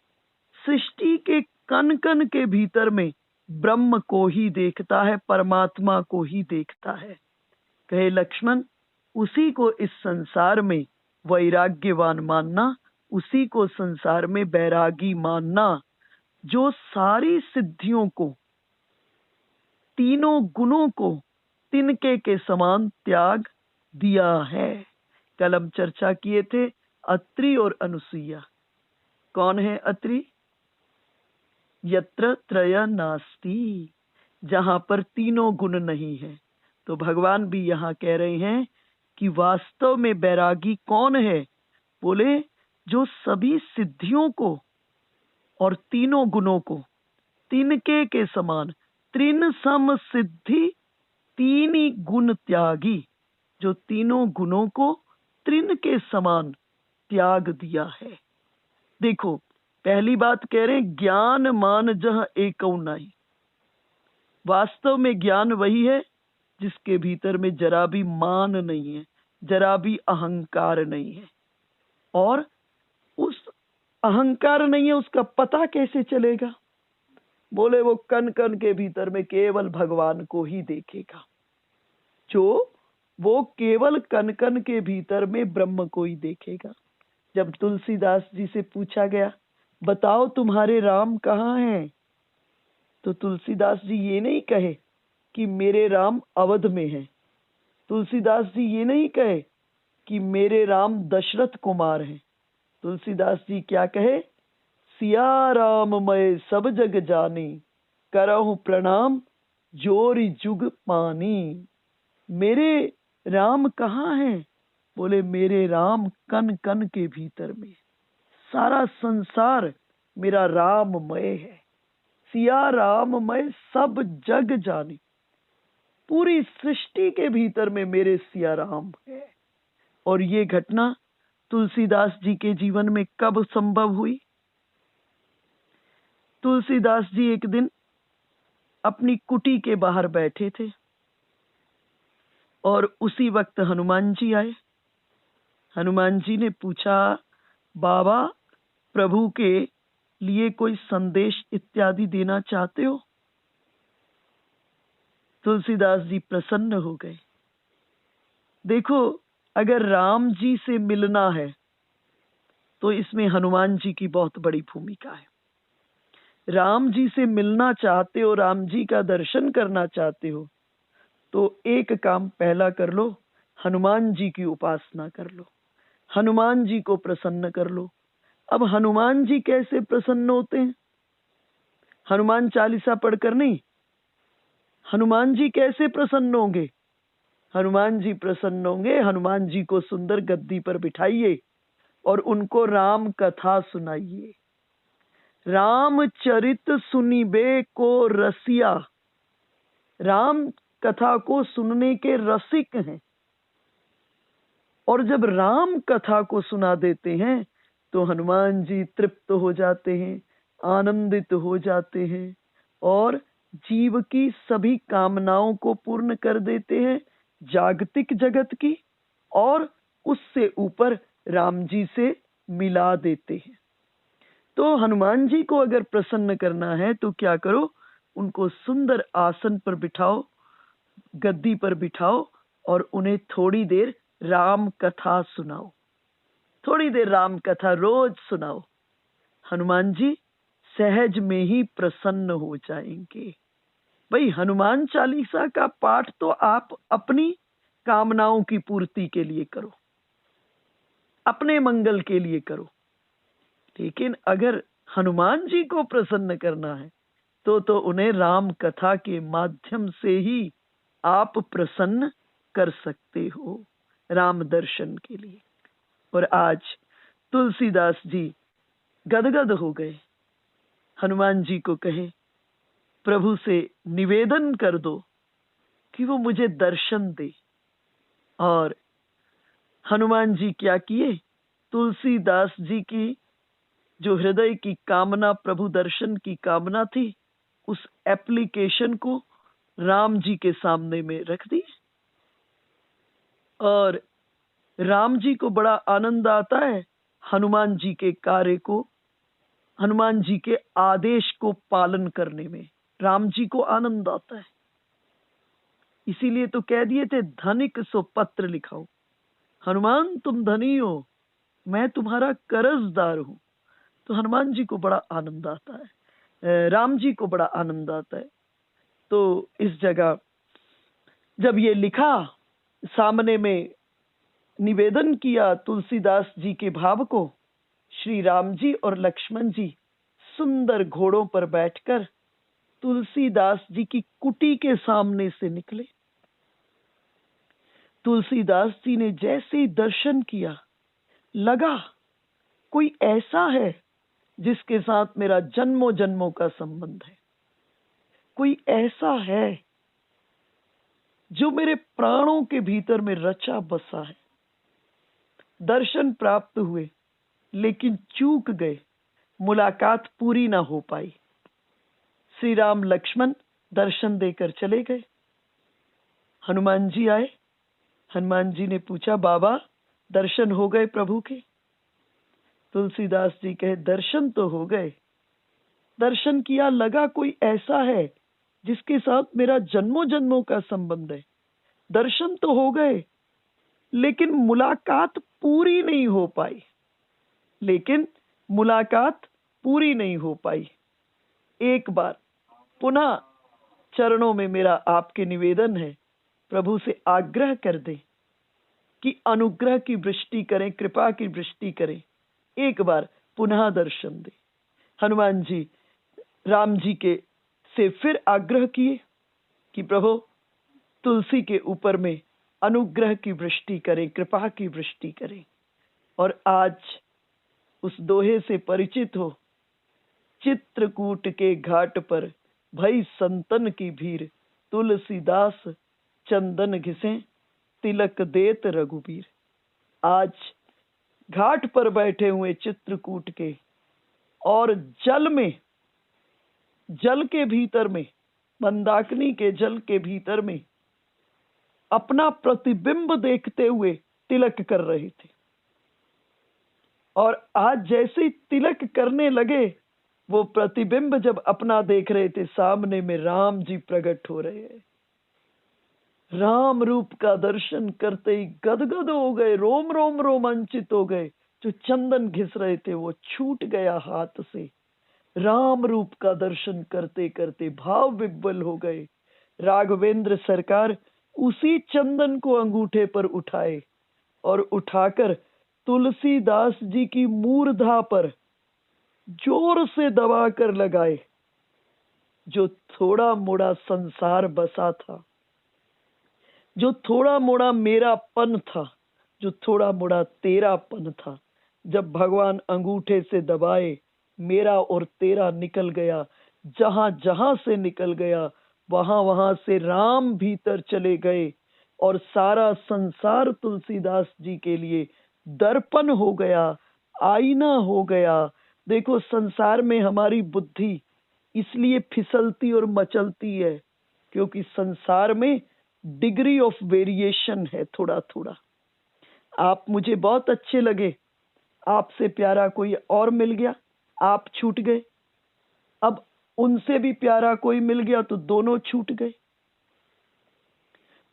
सृष्टि के कण कण के भीतर में ब्रह्म को ही देखता है, परमात्मा को ही देखता है। कहे लक्ष्मण, उसी को इस संसार में वैराग्यवान मानना, उसी को संसार में बैरागी मानना, जो सारी सिद्धियों को, तीनों गुणों को तिनके के समान त्याग दिया है। कल हम चर्चा किए थे अत्रि और अनुसुईया। कौन है अत्रि? यत्र त्रय नास्ति, जहां पर तीनों गुण नहीं है। तो भगवान भी यहाँ कह रहे हैं कि वास्तव में बैरागी कौन है? बोले जो सभी सिद्धियों को और तीनों गुणों को तिनके के समान, त्रिन सम सिद्धि तीनी गुण त्यागी, जो तीनों गुणों को त्रिन के समान त्याग दिया है। देखो पहली बात कह रहे हैं ज्ञान मान जहां एकौ नाही। वास्तव में ज्ञान वही है जिसके भीतर में जरा भी मान नहीं है, जरा भी अहंकार नहीं है। और उस अहंकार नहीं है, उसका पता कैसे चलेगा? बोले वो कण कण के भीतर में केवल भगवान को ही देखेगा। जो वो केवल कण कण के भीतर में ब्रह्म को ही देखेगा। जब तुलसीदास जी से पूछा गया बताओ तुम्हारे राम कहाँ हैं, तो तुलसीदास जी ये नहीं कहे कि मेरे राम अवध में हैं। तुलसीदास जी ये नहीं कहे कि मेरे राम दशरथ कुमार हैं। तुलसीदास जी क्या कहे? सिया राम मैं सब जग जानी, करहु प्रणाम जोरी जुग पानी। मेरे राम कहाँ हैं? बोले मेरे राम कण कण के भीतर में। सारा संसार मेरा राममय है, सिया राम मैं सब जग जानी, पूरी सृष्टि के भीतर में मेरे सिया राम है। और ये घटना तुलसीदास जी के जीवन में कब संभव हुई? तुलसीदास जी एक दिन अपनी कुटी के बाहर बैठे थे और उसी वक्त हनुमान जी आए। हनुमान जी ने पूछा, बाबा प्रभु के लिए कोई संदेश इत्यादि देना चाहते हो? तुलसीदास जी प्रसन्न हो गए। देखो, अगर राम जी से मिलना है तो इसमें हनुमान जी की बहुत बड़ी भूमिका है। राम जी से मिलना चाहते हो, राम जी का दर्शन करना चाहते हो, तो एक काम पहला कर लो, हनुमान जी की उपासना कर लो, हनुमान जी को प्रसन्न कर लो। अब हनुमान जी कैसे प्रसन्न होते हैं? हनुमान चालीसा पढ़कर नहीं। हनुमान जी कैसे प्रसन्न होंगे? हनुमान जी प्रसन्न होंगे, हनुमान जी को सुंदर गद्दी पर बिठाइए और उनको राम कथा सुनाइए। रामचरित सुनिबे को रसिया, राम कथा को सुनने के रसिक हैं। और जब राम कथा को सुना देते हैं तो हनुमान जी तृप्त हो जाते हैं, आनंदित हो जाते हैं और जीव की सभी कामनाओं को पूर्ण कर देते हैं, जागतिक जगत की, और उससे ऊपर राम जी से मिला देते हैं। तो हनुमान जी को अगर प्रसन्न करना है तो क्या करो? उनको सुंदर आसन पर बिठाओ, गद्दी पर बिठाओ और उन्हें थोड़ी देर राम कथा सुनाओ। थोड़ी देर राम कथा रोज सुनाओ। हनुमान जी सहज में ही प्रसन्न हो जाएंगे। भाई, हनुमान चालीसा का पाठ तो आप अपनी कामनाओं की पूर्ति के लिए करो, अपने मंगल के लिए करो, लेकिन अगर हनुमान जी को प्रसन्न करना है तो उन्हें राम कथा के माध्यम से ही आप प्रसन्न कर सकते हो, राम दर्शन के लिए। और आज तुलसीदास जी गदगद हो गए। हनुमान जी को कहे, प्रभु से निवेदन कर दो कि वो मुझे दर्शन दे। और हनुमान जी क्या किए? तुलसीदास जी की जो हृदय की कामना, प्रभु दर्शन की कामना थी, उस एप्लीकेशन को राम जी के सामने में रख दी। और राम जी को बड़ा आनंद आता है हनुमान जी के कार्य को, हनुमान जी के आदेश को पालन करने में राम जी को आनंद आता है। इसीलिए तो कह दिए थे, धनिक सो पत्र लिखाओ। हनुमान तुम धनी हो, मैं तुम्हारा कर्जदार हूं। तो हनुमान जी को बड़ा आनंद आता है, राम जी को बड़ा आनंद आता है। तो इस जगह जब ये लिखा, सामने में निवेदन किया तुलसीदास जी के भाव को, श्री राम जी और लक्ष्मण जी सुंदर घोड़ों पर बैठकर तुलसीदास जी की कुटी के सामने से निकले। तुलसीदास जी ने जैसे ही दर्शन किया, लगा कोई ऐसा है जिसके साथ मेरा जन्मों जन्मों का संबंध है, कोई ऐसा है जो मेरे प्राणों के भीतर में रचा बसा है। दर्शन प्राप्त हुए लेकिन चूक गए, मुलाकात पूरी ना हो पाई। श्री राम लक्ष्मण दर्शन देकर चले गए। हनुमान जी आए। हनुमान जी ने पूछा, बाबा दर्शन हो गए प्रभु के? तुलसीदास जी कहे, दर्शन तो हो गए। दर्शन किया, लगा कोई ऐसा है जिसके साथ मेरा जन्मों जन्मों का संबंध है। दर्शन तो हो गए लेकिन मुलाकात पूरी नहीं हो पाई, लेकिन मुलाकात पूरी नहीं हो पाई। एक बार पुनः चरणों में मेरा आपके निवेदन है, प्रभु से आग्रह कर दे कि अनुग्रह की वृष्टि करें, कृपा की वृष्टि करें, एक बार पुनः दर्शन दे। हनुमान जी राम जी के से फिर आग्रह किए कि प्रभु तुलसी के ऊपर में अनुग्रह की वृष्टि करें, कृपा की वृष्टि करें। और आज उस दोहे से परिचित हो चित्रकूट के घाट पर भई संतन की भीड़, तुलसीदास चंदन घिसे, तिलक देत रघुबीर। आज घाट पर बैठे हुए चित्रकूट के, और जल के भीतर में, मंदाकिनी के जल के भीतर में अपना प्रतिबिंब देखते हुए तिलक कर रहे थे। और आज जैसे ही तिलक करने लगे, वो प्रतिबिंब जब अपना देख रहे थे, सामने में राम जी प्रकट हो रहे हैं। राम रूप का दर्शन करते ही गदगद हो गए, रोम रोम रोमांचित हो गए। जो चंदन घिस रहे थे वो छूट गया हाथ से। राम रूप का दर्शन करते करते भाव विह्वल हो गए। राघवेंद्र सरकार उसी चंदन को अंगूठे पर उठाए और उठाकर तुलसीदास जी की मूर्धा पर जोर से दबाकर लगाए। जो थोड़ा मोड़ा संसार बसा था, जो थोड़ा मोड़ा मेरापन था, जो थोड़ा मोड़ा तेरापन था, जब भगवान अंगूठे से दबाए, मेरा और तेरा निकल गया। जहां जहां से निकल गया, वहां वहां से राम भीतर चले गए और सारा संसार तुलसीदास जी के लिए दर्पण हो गया, आईना हो गया। देखो, संसार में हमारी बुद्धि इसलिए फिसलती और मचलती है क्योंकि संसार में डिग्री ऑफ वेरिएशन है, थोड़ा थोड़ा। आप मुझे बहुत अच्छे लगे, आपसे प्यारा कोई और मिल गया, आप छूट गए। अब उनसे भी प्यारा कोई मिल गया तो दोनों छूट गए।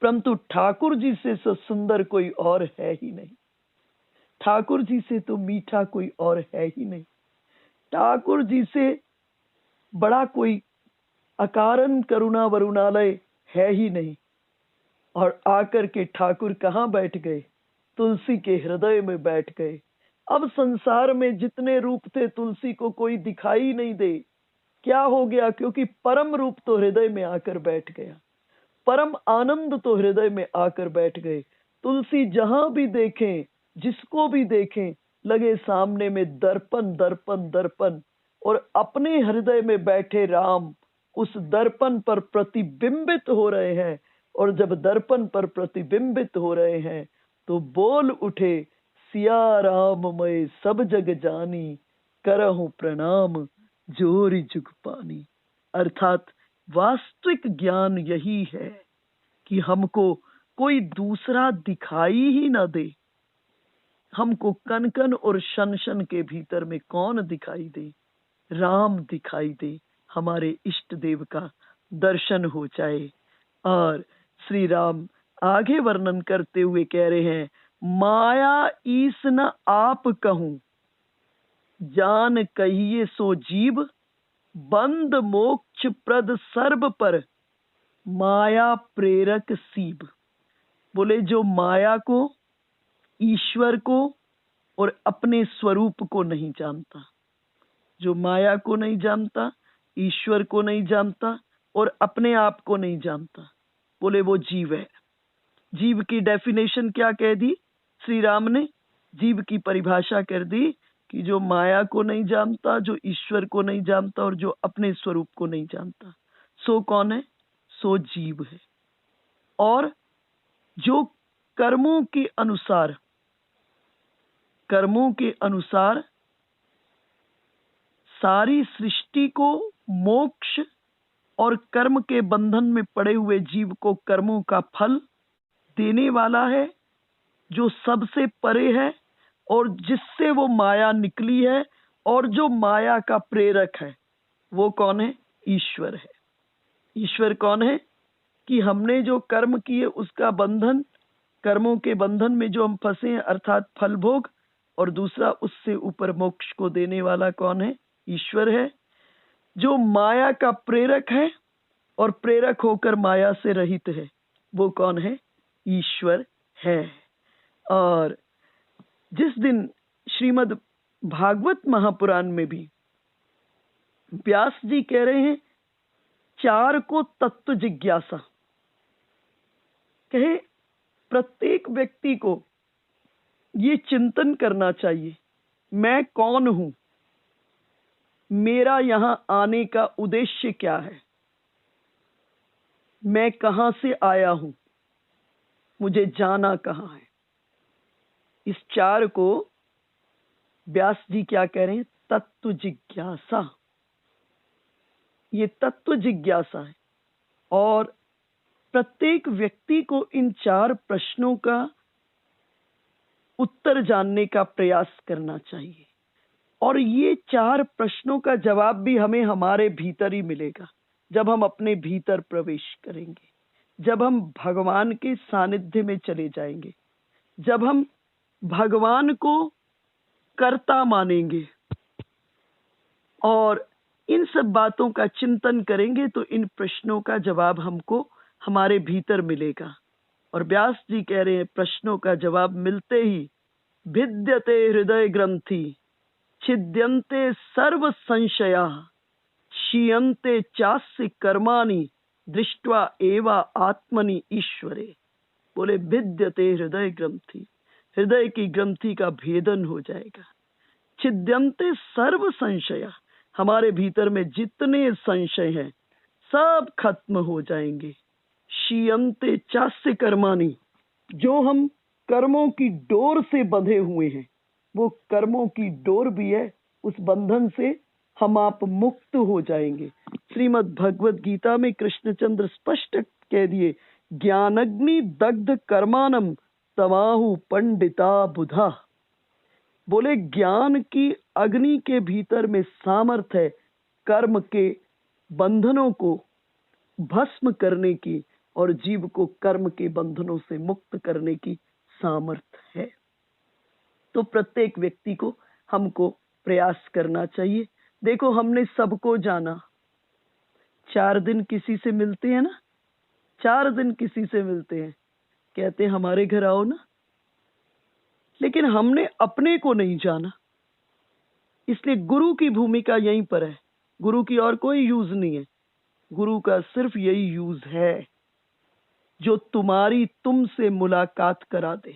परंतु ठाकुर जी से तो सुंदर कोई और है ही नहीं, ठाकुर जी से तो मीठा कोई और है ही नहीं, ठाकुर जी से बड़ा कोई अकारण करुणा वरुणालय है ही नहीं। और आकर के ठाकुर कहाँ बैठ गए? तुलसी के हृदय में बैठ गए। अब संसार में जितने रूप थे, तुलसी को कोई दिखाई नहीं दे। क्या हो गया? क्योंकि परम रूप तो हृदय में आकर बैठ गया, परम आनंद तो हृदय में आकर बैठ गए। तुलसी जहां भी देखें, जिसको भी देखें, लगे सामने में दर्पण दर्पण दर्पण, और अपने हृदय में बैठे राम उस दर्पण पर प्रतिबिंबित हो रहे हैं। और जब दर्पण पर प्रतिबिंबित हो रहे हैं तो बोल उठे, सिया राम मैं सब जग जानी, करहूं प्रणाम जोरी जुग पानी। अर्थात वास्तविक ज्ञान यही है कि हमको कोई दूसरा दिखाई ही ना दे। हमको कन कन और शन शन के भीतर में कौन दिखाई दे? राम दिखाई दे, हमारे इष्ट देव का दर्शन हो जाए। और श्री राम आगे वर्णन करते हुए कह रहे हैं, माया ईस न आप कहूं, जान कहिए सो जीव, बंद मोक्ष प्रद सर्ब पर, माया प्रेरक सीब। बोले, जो माया को, ईश्वर को और अपने स्वरूप को नहीं जानता, जो माया को नहीं जानता, ईश्वर को नहीं जानता और अपने आप को नहीं जानता, बोले वो जीव है। जीव की डेफिनेशन क्या कह दी श्री राम ने? जीव की परिभाषा कर दी कि जो माया को नहीं जानता, जो ईश्वर को नहीं जानता और जो अपने स्वरूप को नहीं जानता, सो कौन है? सो जीव है। और जो कर्मों के अनुसार सारी सृष्टि को मोक्ष और कर्म के बंधन में पड़े हुए जीव को कर्मों का फल देने वाला है, जो सबसे परे है और जिससे वो माया निकली है, और जो माया का प्रेरक है वो कौन है? ईश्वर है। ईश्वर कौन है? कि हमने जो कर्म किए उसका बंधन, कर्मों के बंधन में जो हम फंसे हैं, अर्थात फल भोग, और दूसरा उससे ऊपर मोक्ष को देने वाला कौन है? ईश्वर है। जो माया का प्रेरक है और प्रेरक होकर माया से रहित है, वो कौन है? ईश्वर है। और जिस दिन श्रीमद् भागवत महापुराण में भी व्यास जी कह रहे हैं, चार को तत्व जिज्ञासा, कहे प्रत्येक व्यक्ति को ये चिंतन करना चाहिए, मैं कौन हूं, मेरा यहां आने का उद्देश्य क्या है, मैं कहां से आया हूं, मुझे जाना कहां है। इस चार को व्यास जी क्या कह रहे हैं, तत्व जिज्ञासा। ये तत्व जिज्ञासा है और प्रत्येक व्यक्ति को इन चार प्रश्नों का उत्तर जानने का प्रयास करना चाहिए। और ये चार प्रश्नों का जवाब भी हमें हमारे भीतर ही मिलेगा, जब हम अपने भीतर प्रवेश करेंगे, जब हम भगवान के सानिध्य में चले जाएंगे, जब हम भगवान को कर्ता मानेंगे और इन सब बातों का चिंतन करेंगे, तो इन प्रश्नों का जवाब हमको हमारे भीतर मिलेगा। और व्यास जी कह रहे हैं, प्रश्नों का जवाब मिलते ही भिद्यते हृदय ग्रंथि, छिद्यन्ते सर्व संशया, क्षीयन्ते चास्य कर्माणि, दृष्ट्वा एवा आत्मनि ईश्वरे। बोले भिद्यते हृदय ग्रंथि, हृदय की ग्रंथि का भेदन हो जाएगा। छिद्यन्ते सर्व संशया, हमारे भीतर में जितने संशय हैं सब खत्म हो जाएंगे। क्षीयन्ते चास्य कर्माणि, जो हम कर्मों की डोर से बंधे हुए हैं, वो कर्मों की डोर भी है, उस बंधन से हम आप मुक्त हो जाएंगे। श्रीमद् भगवत गीता में कृष्णचंद्र स्पष्ट कह दिए, ज्ञानग्नि दग्ध कर्मानम तमाहु पंडिता बुधा। बोले ज्ञान की अग्नि के भीतर में सामर्थ्य है कर्म के बंधनों को भस्म करने की, और जीव को कर्म के बंधनों से मुक्त करने की सामर्थ्य है। तो प्रत्येक व्यक्ति को हमको प्रयास करना चाहिए। देखो, हमने सबको जाना, 4 दिन किसी से मिलते हैं ना, 4 दिन किसी से मिलते हैं, कहते हैं हमारे घर आओ ना, लेकिन हमने अपने को नहीं जाना। इसलिए गुरु की भूमिका यहीं पर है। गुरु की और कोई यूज नहीं है, गुरु का सिर्फ यही यूज है जो तुम्हारी तुमसे मुलाकात करा दे,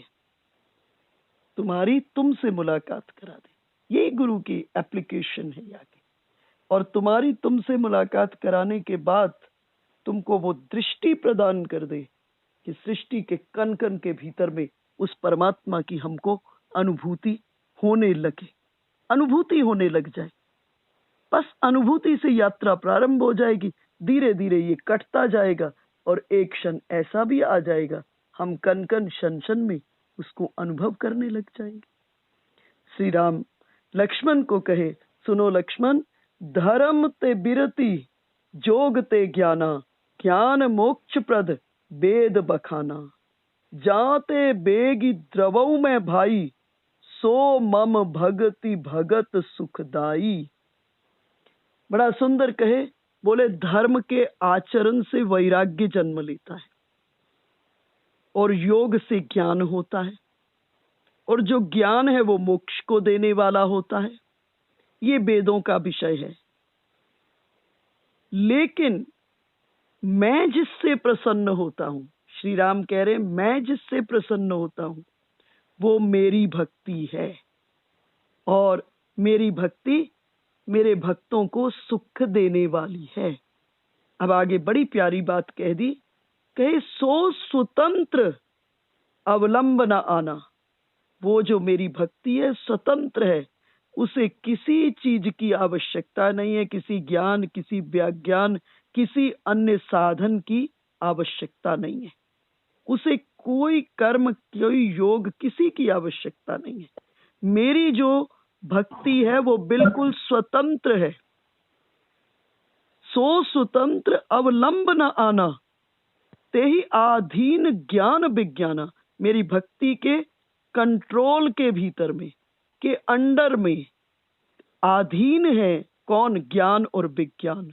तुम्हारी तुमसे मुलाकात करा दे। यही गुरु की एप्लीकेशन है यहाँ की। और तुम्हारी तुमसे मुलाकात कराने के बाद तुमको वो दृष्टि प्रदान कर दे कि सृष्टि के कण कण के भीतर में उस परमात्मा की हमको अनुभूति होने लगे, अनुभूति होने लग जाए। बस अनुभूति से यात्रा प्रारंभ हो जाएगी। धीरे धीरे ये कटता जाएगा और एक क्षण ऐसा भी आ जाएगा हम कण कण क्षण क्षण में उसको अनुभव करने लग जाएंगे। श्री राम लक्ष्मण को कहे, सुनो लक्ष्मण, धर्म ते बिरति जोग ते ज्ञाना, ज्ञान मोक्ष प्रद वेद बखाना, जाते बेगी द्रवऊ में भाई, सो मम भगति भगत सुखदाई। बड़ा सुंदर कहे, बोले धर्म के आचरण से वैराग्य जन्म लेता है और योग से ज्ञान होता है, और जो ज्ञान है वो मोक्ष को देने वाला होता है। ये वेदों का विषय है। लेकिन मैं जिससे प्रसन्न होता हूं, श्री राम कह रहे हैं, मैं जिससे प्रसन्न होता हूं वो मेरी भक्ति है, और मेरी भक्ति मेरे भक्तों को सुख देने वाली है। अब आगे बड़ी प्यारी बात कह दी, कहे सो स्वतंत्र अवलंब न आना। वो जो मेरी भक्ति है स्वतंत्र है, उसे किसी चीज की आवश्यकता नहीं है, किसी ज्ञान, किसी व्याज्ञान, किसी अन्य साधन की आवश्यकता नहीं है, उसे कोई कर्म, कोई योग, किसी की आवश्यकता नहीं है। मेरी जो भक्ति है वो बिल्कुल स्वतंत्र है। सो स्वतंत्र अवलंब न आना, ते ही आधीन ज्ञान विज्ञाना। मेरी भक्ति के कंट्रोल के भीतर में, के अंडर में अधीन है कौन? ज्ञान और विज्ञान।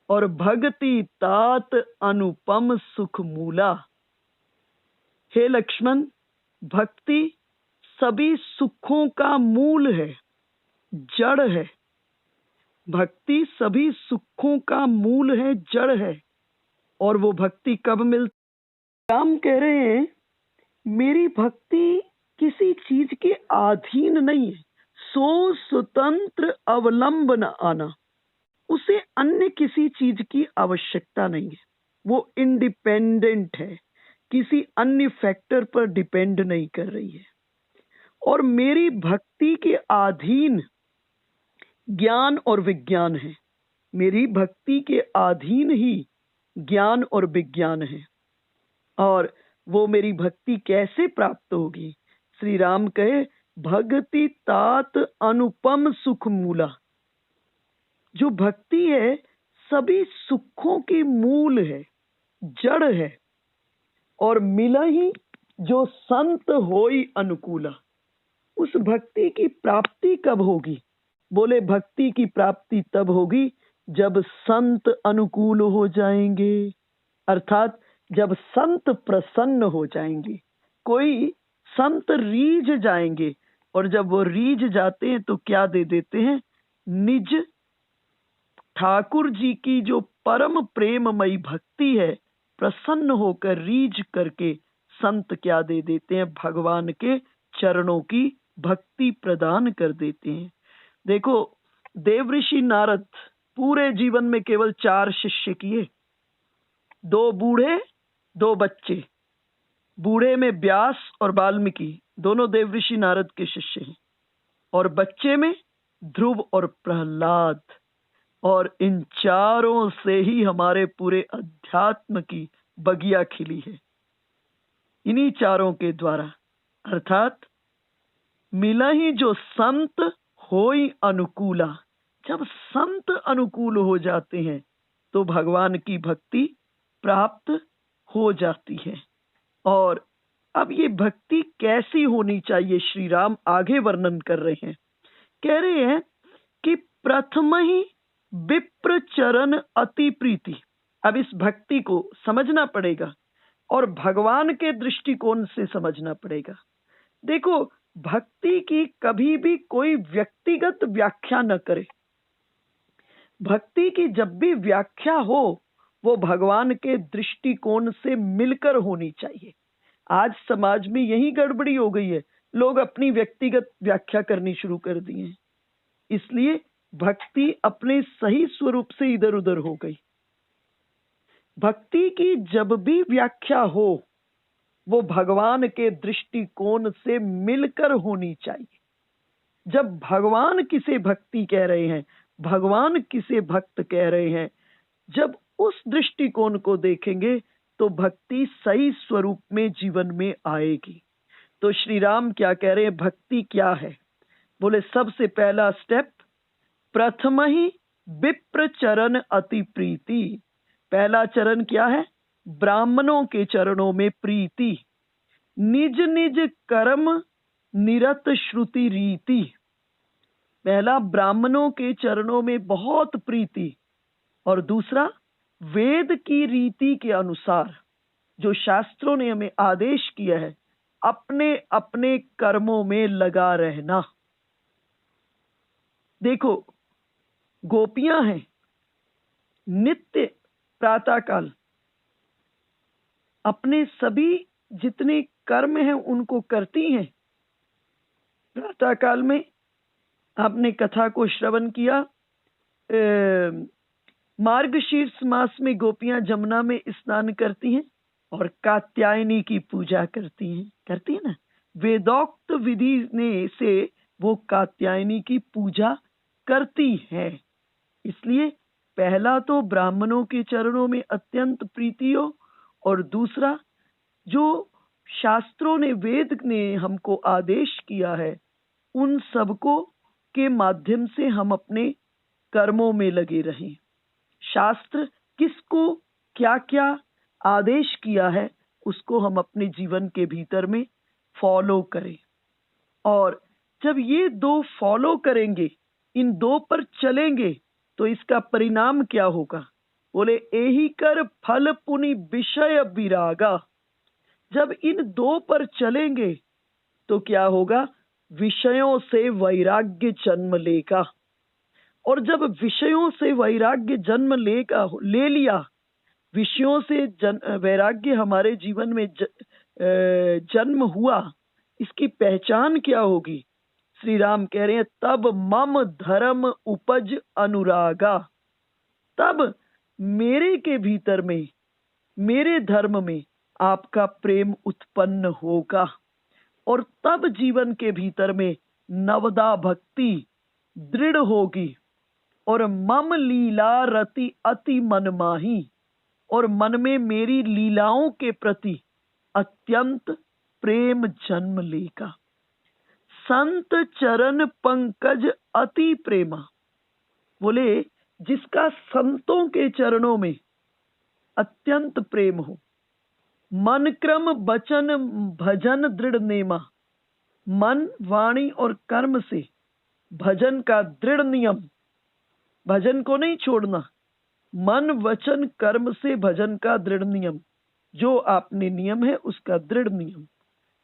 और भक्ति तात अनुपम सुख मूला। हे लक्ष्मण, भक्ति सभी सुखों का मूल है, जड़ है। भक्ति सभी सुखों का मूल है, जड़ है। और वो भक्ति कब मिलती? राम कह रहे हैं, मेरी भक्ति किसी चीज के अधीन नहीं है, सो स्वतंत्र अवलंब न आना, उसे अन्य किसी चीज की आवश्यकता नहीं है, वो इंडिपेंडेंट है, किसी अन्य फैक्टर पर डिपेंड नहीं कर रही है। और मेरी भक्ति के अधीन ज्ञान और विज्ञान है, मेरी भक्ति के अधीन ही ज्ञान और विज्ञान है। और वो मेरी भक्ति कैसे प्राप्त होगी? श्री राम कहे, भक्ति तात अनुपम सुख मूला। जो भक्ति है सभी सुखों की मूल है, जड़ है। और मिला ही जो संत होई अनुकूला। उस भक्ति की प्राप्ति कब होगी? बोले भक्ति की प्राप्ति तब होगी जब संत अनुकूल हो जाएंगे, अर्थात जब संत प्रसन्न हो जाएंगे। कोई संत रीझ जाएंगे, और जब वो रीझ जाते हैं तो क्या दे देते हैं? निज ठाकुर जी की जो परम प्रेममयी भक्ति है, प्रसन्न होकर रीझ करके संत क्या दे देते हैं? भगवान के चरणों की भक्ति प्रदान कर देते हैं। देखो, देवऋषि नारद पूरे जीवन में केवल 4 शिष्य किए, 2 बूढ़े 2 बच्चे। बूढ़े में व्यास और वाल्मीकि दोनों देवऋषि नारद के शिष्य हैं, और बच्चे में ध्रुव और प्रहलाद। और इन चारों से ही हमारे पूरे अध्यात्म की बगिया खिली है, इन्हीं चारों के द्वारा। अर्थात मिला ही जो संत होई अनुकूला। जब संत अनुकूल हो जाते हैं तो भगवान की भक्ति प्राप्त हो जाती है। और अब ये भक्ति कैसी होनी चाहिए, श्री राम आगे वर्णन कर रहे हैं। कह रहे हैं कि प्रथम ही विप्र चरण अति प्रीति। अब इस भक्ति को समझना पड़ेगा और भगवान के दृष्टिकोण से समझना पड़ेगा। देखो, भक्ति की कभी भी कोई व्यक्तिगत व्याख्या न करे। भक्ति की जब भी व्याख्या हो वो भगवान के दृष्टिकोण से मिलकर होनी चाहिए। आज समाज में यही गड़बड़ी हो गई है, लोग अपनी व्यक्तिगत व्याख्या करनी शुरू कर दिए हैं, इसलिए भक्ति अपने सही स्वरूप से इधर उधर हो गई। भक्ति की जब भी व्याख्या हो वो भगवान के दृष्टिकोण से मिलकर होनी चाहिए। जब भगवान किसे भक्ति कह रहे हैं, भगवान किसे भक्त कह रहे हैं, जब उस दृष्टिकोण को देखेंगे तो भक्ति सही स्वरूप में जीवन में आएगी। तो श्री राम क्या कह रहे हैं, भक्ति क्या है? बोले सबसे पहला स्टेप, प्रथम ही विप्र चरण अति प्रीति। पहला चरण क्या है? ब्राह्मणों के चरणों में प्रीति। निज निज कर्म निरत श्रुति रीति। पहला ब्राह्मणों के चरणों में बहुत प्रीति, और दूसरा वेद की रीति के अनुसार जो शास्त्रों ने हमें आदेश किया है, अपने अपने कर्मों में लगा रहना। देखो, गोपियां हैं, नित्य प्रातःकाल अपने सभी जितने कर्म हैं उनको करती हैं। प्रातःकाल में आपने कथा को श्रवण किया, मार्गशीर्ष मास में गोपियां जमुना में स्नान करती हैं और कात्यायनी की पूजा करती है ना। वेदोक्त विधि ने से वो कात्यायनी की पूजा करती है। इसलिए पहला तो ब्राह्मणों के चरणों में अत्यंत प्रीति हो, और दूसरा जो शास्त्रों ने, वेद ने हमको आदेश किया है, उन सबको के माध्यम से हम अपने कर्मों में लगे रहें। शास्त्र किसको क्या क्या आदेश किया है उसको हम अपने जीवन के भीतर में फॉलो करें। और जब ये 2 फॉलो करेंगे, इन 2 पर चलेंगे, तो इसका परिणाम क्या होगा? बोले एही कर फल पुनि विषय विरागा। जब इन 2 पर चलेंगे तो क्या होगा? विषयों से वैराग्य जन्म लेगा। और जब विषयों से वैराग्य जन्म ले लिया, विषयों से वैराग्य हमारे जीवन में जन्म हुआ, इसकी पहचान क्या होगी? श्री राम कह रहे हैं तब मम धर्म उपज अनुरागा, तब मेरे के भीतर में, मेरे धर्म में आपका प्रेम उत्पन्न होगा, और तब जीवन के भीतर में नवदा भक्ति दृढ़ होगी, और मम लीला रति अति मनमाही, और मन में मेरी लीलाओं के प्रति अत्यंत प्रेम जन्म लेगा। संत चरण पंकज अति प्रेमा, बोले जिसका संतों के चरणों में अत्यंत प्रेम हो। मन क्रम वचन भजन दृढ़ नेमा, मन वाणी और कर्म से भजन का दृढ़ नियम, भजन को नहीं छोड़ना, मन वचन कर्म से भजन का दृढ़ नियम, जो आपने नियम है उसका दृढ़ नियम।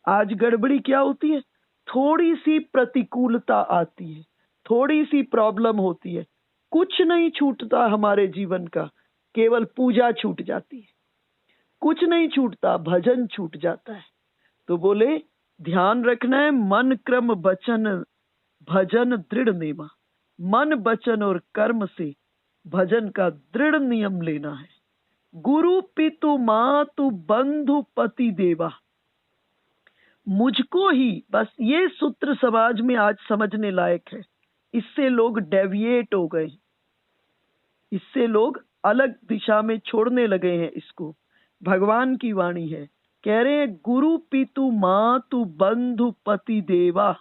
आज गड़बड़ी क्या होती है, थोड़ी सी प्रतिकूलता आती है, थोड़ी सी प्रॉब्लम होती है, कुछ नहीं छूटता हमारे जीवन का, केवल पूजा छूट जाती है, कुछ नहीं छूटता, भजन छूट जाता है। तो बोले ध्यान रखना है, मन क्रम वचन भजन दृढ़ नेमा, मन वचन और कर्म से भजन का दृढ़ नियम लेना है। गुरु पितु मातु बंधु पति देवा, मुझको ही, बस ये सूत्र समाज में आज समझने लायक है, इससे लोग डेविएट हो गए, इससे लोग अलग दिशा में छोड़ने लगे हैं इसको। भगवान की वाणी है, कह रहे हैं गुरु पितु मातु बंधु पति देवा,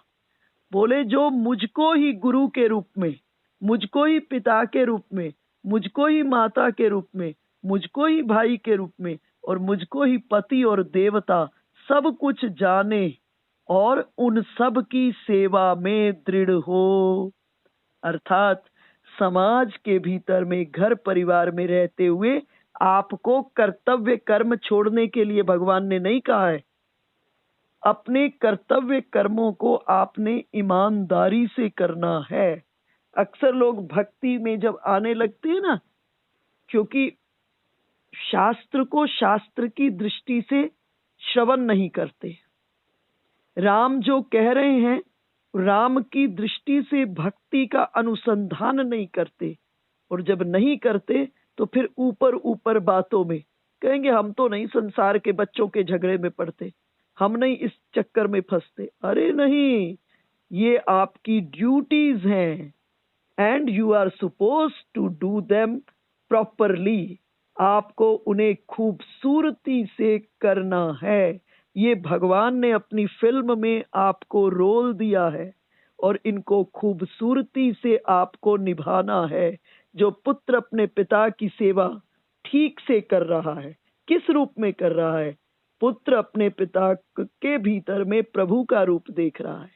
बोले जो मुझको ही गुरु के रूप में, मुझको ही पिता के रूप में, मुझको ही माता के रूप में, मुझको ही भाई के रूप में, और मुझको ही पति और देवता सब कुछ जाने, और उन सब की सेवा में दृढ़ हो। अर्थात समाज के भीतर में, घर परिवार में रहते हुए आपको कर्तव्य कर्म छोड़ने के लिए भगवान ने नहीं कहा है। अपने कर्तव्य कर्मों को आपने ईमानदारी से करना है। अक्सर लोग भक्ति में जब आने लगते हैं ना, क्योंकि शास्त्र को शास्त्र की दृष्टि से श्रवण नहीं करते, राम जो कह रहे हैं राम की दृष्टि से भक्ति का अनुसंधान नहीं करते, और जब नहीं करते तो फिर ऊपर ऊपर बातों में कहेंगे हम तो नहीं संसार के बच्चों के झगड़े में पड़ते, हम नहीं इस चक्कर में फंसते। अरे नहीं, ये आपकी ड्यूटीज हैं, and you are suppose to do them properly. आपको उन्हें खूबसूरती से करना है। ये भगवान ने अपनी फिल्म में आपको रोल दिया है, और इनको खूबसूरती से आपको निभाना है। जो पुत्र अपने पिता की सेवा ठीक से कर रहा है, किस रूप में कर रहा है? पुत्र अपने पिता के भीतर में प्रभु का रूप देख रहा है।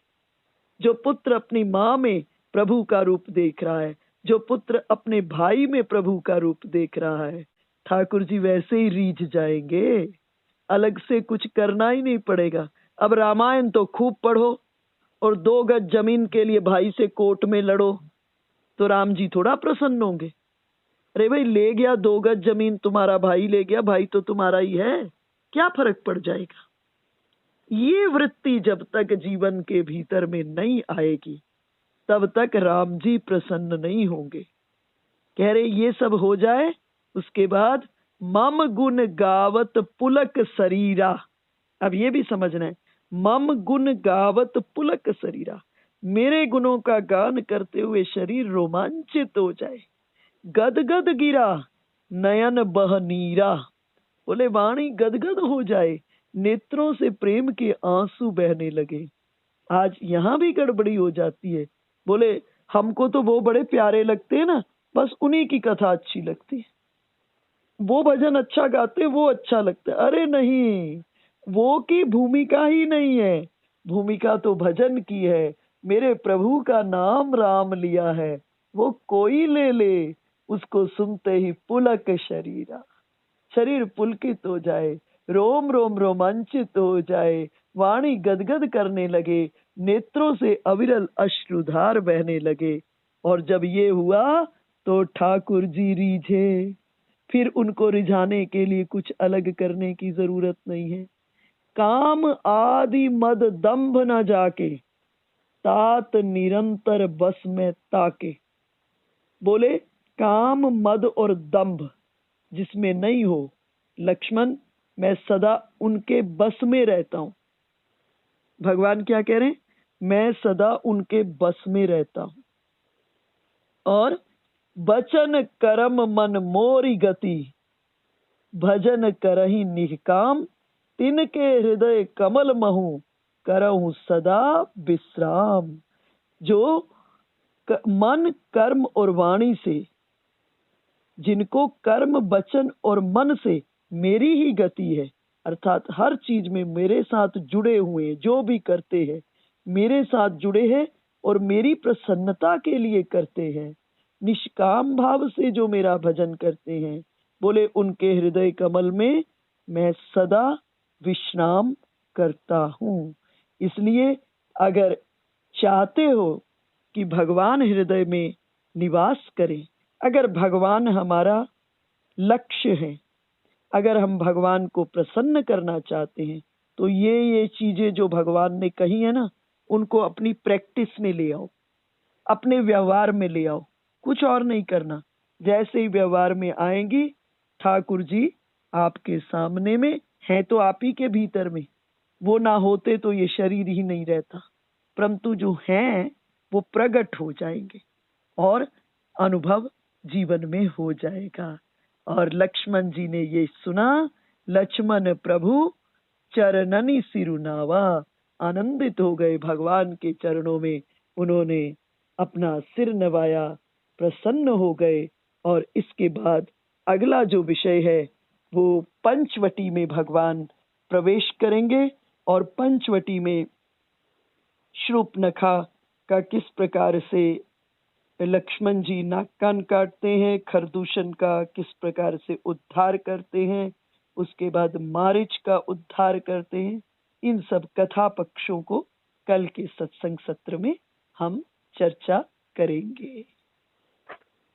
जो पुत्र अपनी माँ में प्रभु का रूप देख रहा है, जो पुत्र अपने भाई में प्रभु का रूप देख रहा है, ठाकुर जी वैसे ही रीझ जाएंगे, अलग से कुछ करना ही नहीं पड़ेगा। अब रामायण तो खूब पढ़ो, और 2 गज जमीन के लिए भाई से कोर्ट में लड़ो, तो राम जी थोड़ा प्रसन्न होंगे। अरे भाई, ले गया 2 गज जमीन, तुम्हारा भाई ले गया, भाई तो तुम्हारा ही है, क्या फर्क पड़ जाएगा? ये वृत्ति जब तक जीवन के भीतर में नहीं आएगी, तब तक राम जी प्रसन्न नहीं होंगे। कह रहे ये सब हो जाए, उसके बाद मम गुण गावत पुलक शरीरा। अब ये भी समझना है, मम गुण गावत पुलक शरीरा, मेरे गुणों का गान करते हुए शरीर रोमांचित हो जाए। गदगद गिरा नयन बह नीरा, बोले वाणी गदगद हो जाए, नेत्रों से प्रेम के आंसू बहने लगे। आज यहाँ भी गड़बड़ी हो जाती है। बोले हमको तो वो बड़े प्यारे लगते हैं ना, बस उन्हीं की कथा अच्छी लगती है, वो भजन अच्छा गाते, वो अच्छा लगता है। अरे नहीं, वो की भूमिका ही नहीं है, भूमिका तो भजन की है। मेरे प्रभु का नाम राम लिया है, वो कोई ले ले, उसको सुनते ही पुलक शरीरा, शरीर पुलकित हो जाए, रोम रोम रोमांचित हो जाए, वाणी गदगद करने लगे, नेत्रों से अविरल अश्रुधार बहने लगे। और जब ये हुआ तो ठाकुर जी रीझे। फिर उनको रिझाने के लिए कुछ अलग करने की जरूरत नहीं है। काम आदि मद दंभ न जाके, तात निरंतर बस में ताके। बोले काम मद और दंभ जिसमें नहीं हो लक्ष्मण, मैं सदा उनके बस में रहता हूं। भगवान क्या कह रहे हैं? मैं सदा उनके बस में रहता हूं। और बचन करम मन मोरी गति, भजन करही निष्काम, तिनके हृदय कमल महु, करहु सदा विश्राम। जो मन कर्म और वाणी से, जिनको कर्म वचन और मन से मेरी ही गति है, अर्थात हर चीज में मेरे साथ जुड़े हुए, जो भी करते हैं मेरे साथ जुड़े हैं और मेरी प्रसन्नता के लिए करते हैं, निष्काम भाव से जो मेरा भजन करते हैं, बोले उनके हृदय कमल में मैं सदा विश्राम करता हूं। इसलिए अगर चाहते हो कि भगवान हृदय में निवास करें, अगर भगवान हमारा लक्ष्य है, अगर हम भगवान को प्रसन्न करना चाहते हैं, तो ये चीजें जो भगवान ने कही है ना, उनको अपनी प्रैक्टिस में ले आओ, अपने व्यवहार में ले आओ। कुछ और नहीं करना। जैसे ही व्यवहार में आएंगी, ठाकुर जी आपके सामने में है, तो आप ही के भीतर में, वो ना होते तो ये शरीर ही नहीं रहता, परंतु जो हैं वो प्रकट हो जाएंगे और अनुभव जीवन में हो जाएगा। और लक्ष्मण जी ने ये सुना, लक्ष्मण प्रभु चरणनि सिरुनावा, आनंदित हो गए भगवान के चरणों में, उन्होंने अपना सिर नवाया, प्रसन्न हो गए। और इसके बाद अगला जो विषय है वो पंचवटी में भगवान प्रवेश करेंगे, और पंचवटी में शूर्पणखा का किस प्रकार से लक्ष्मण जी नाक कान काटते हैं, खरदूषण का किस प्रकार से उद्धार करते हैं, उसके बाद मारीच का उद्धार करते हैं, इन सब कथा पक्षों को कल के सत्संग सत्र में हम चर्चा करेंगे।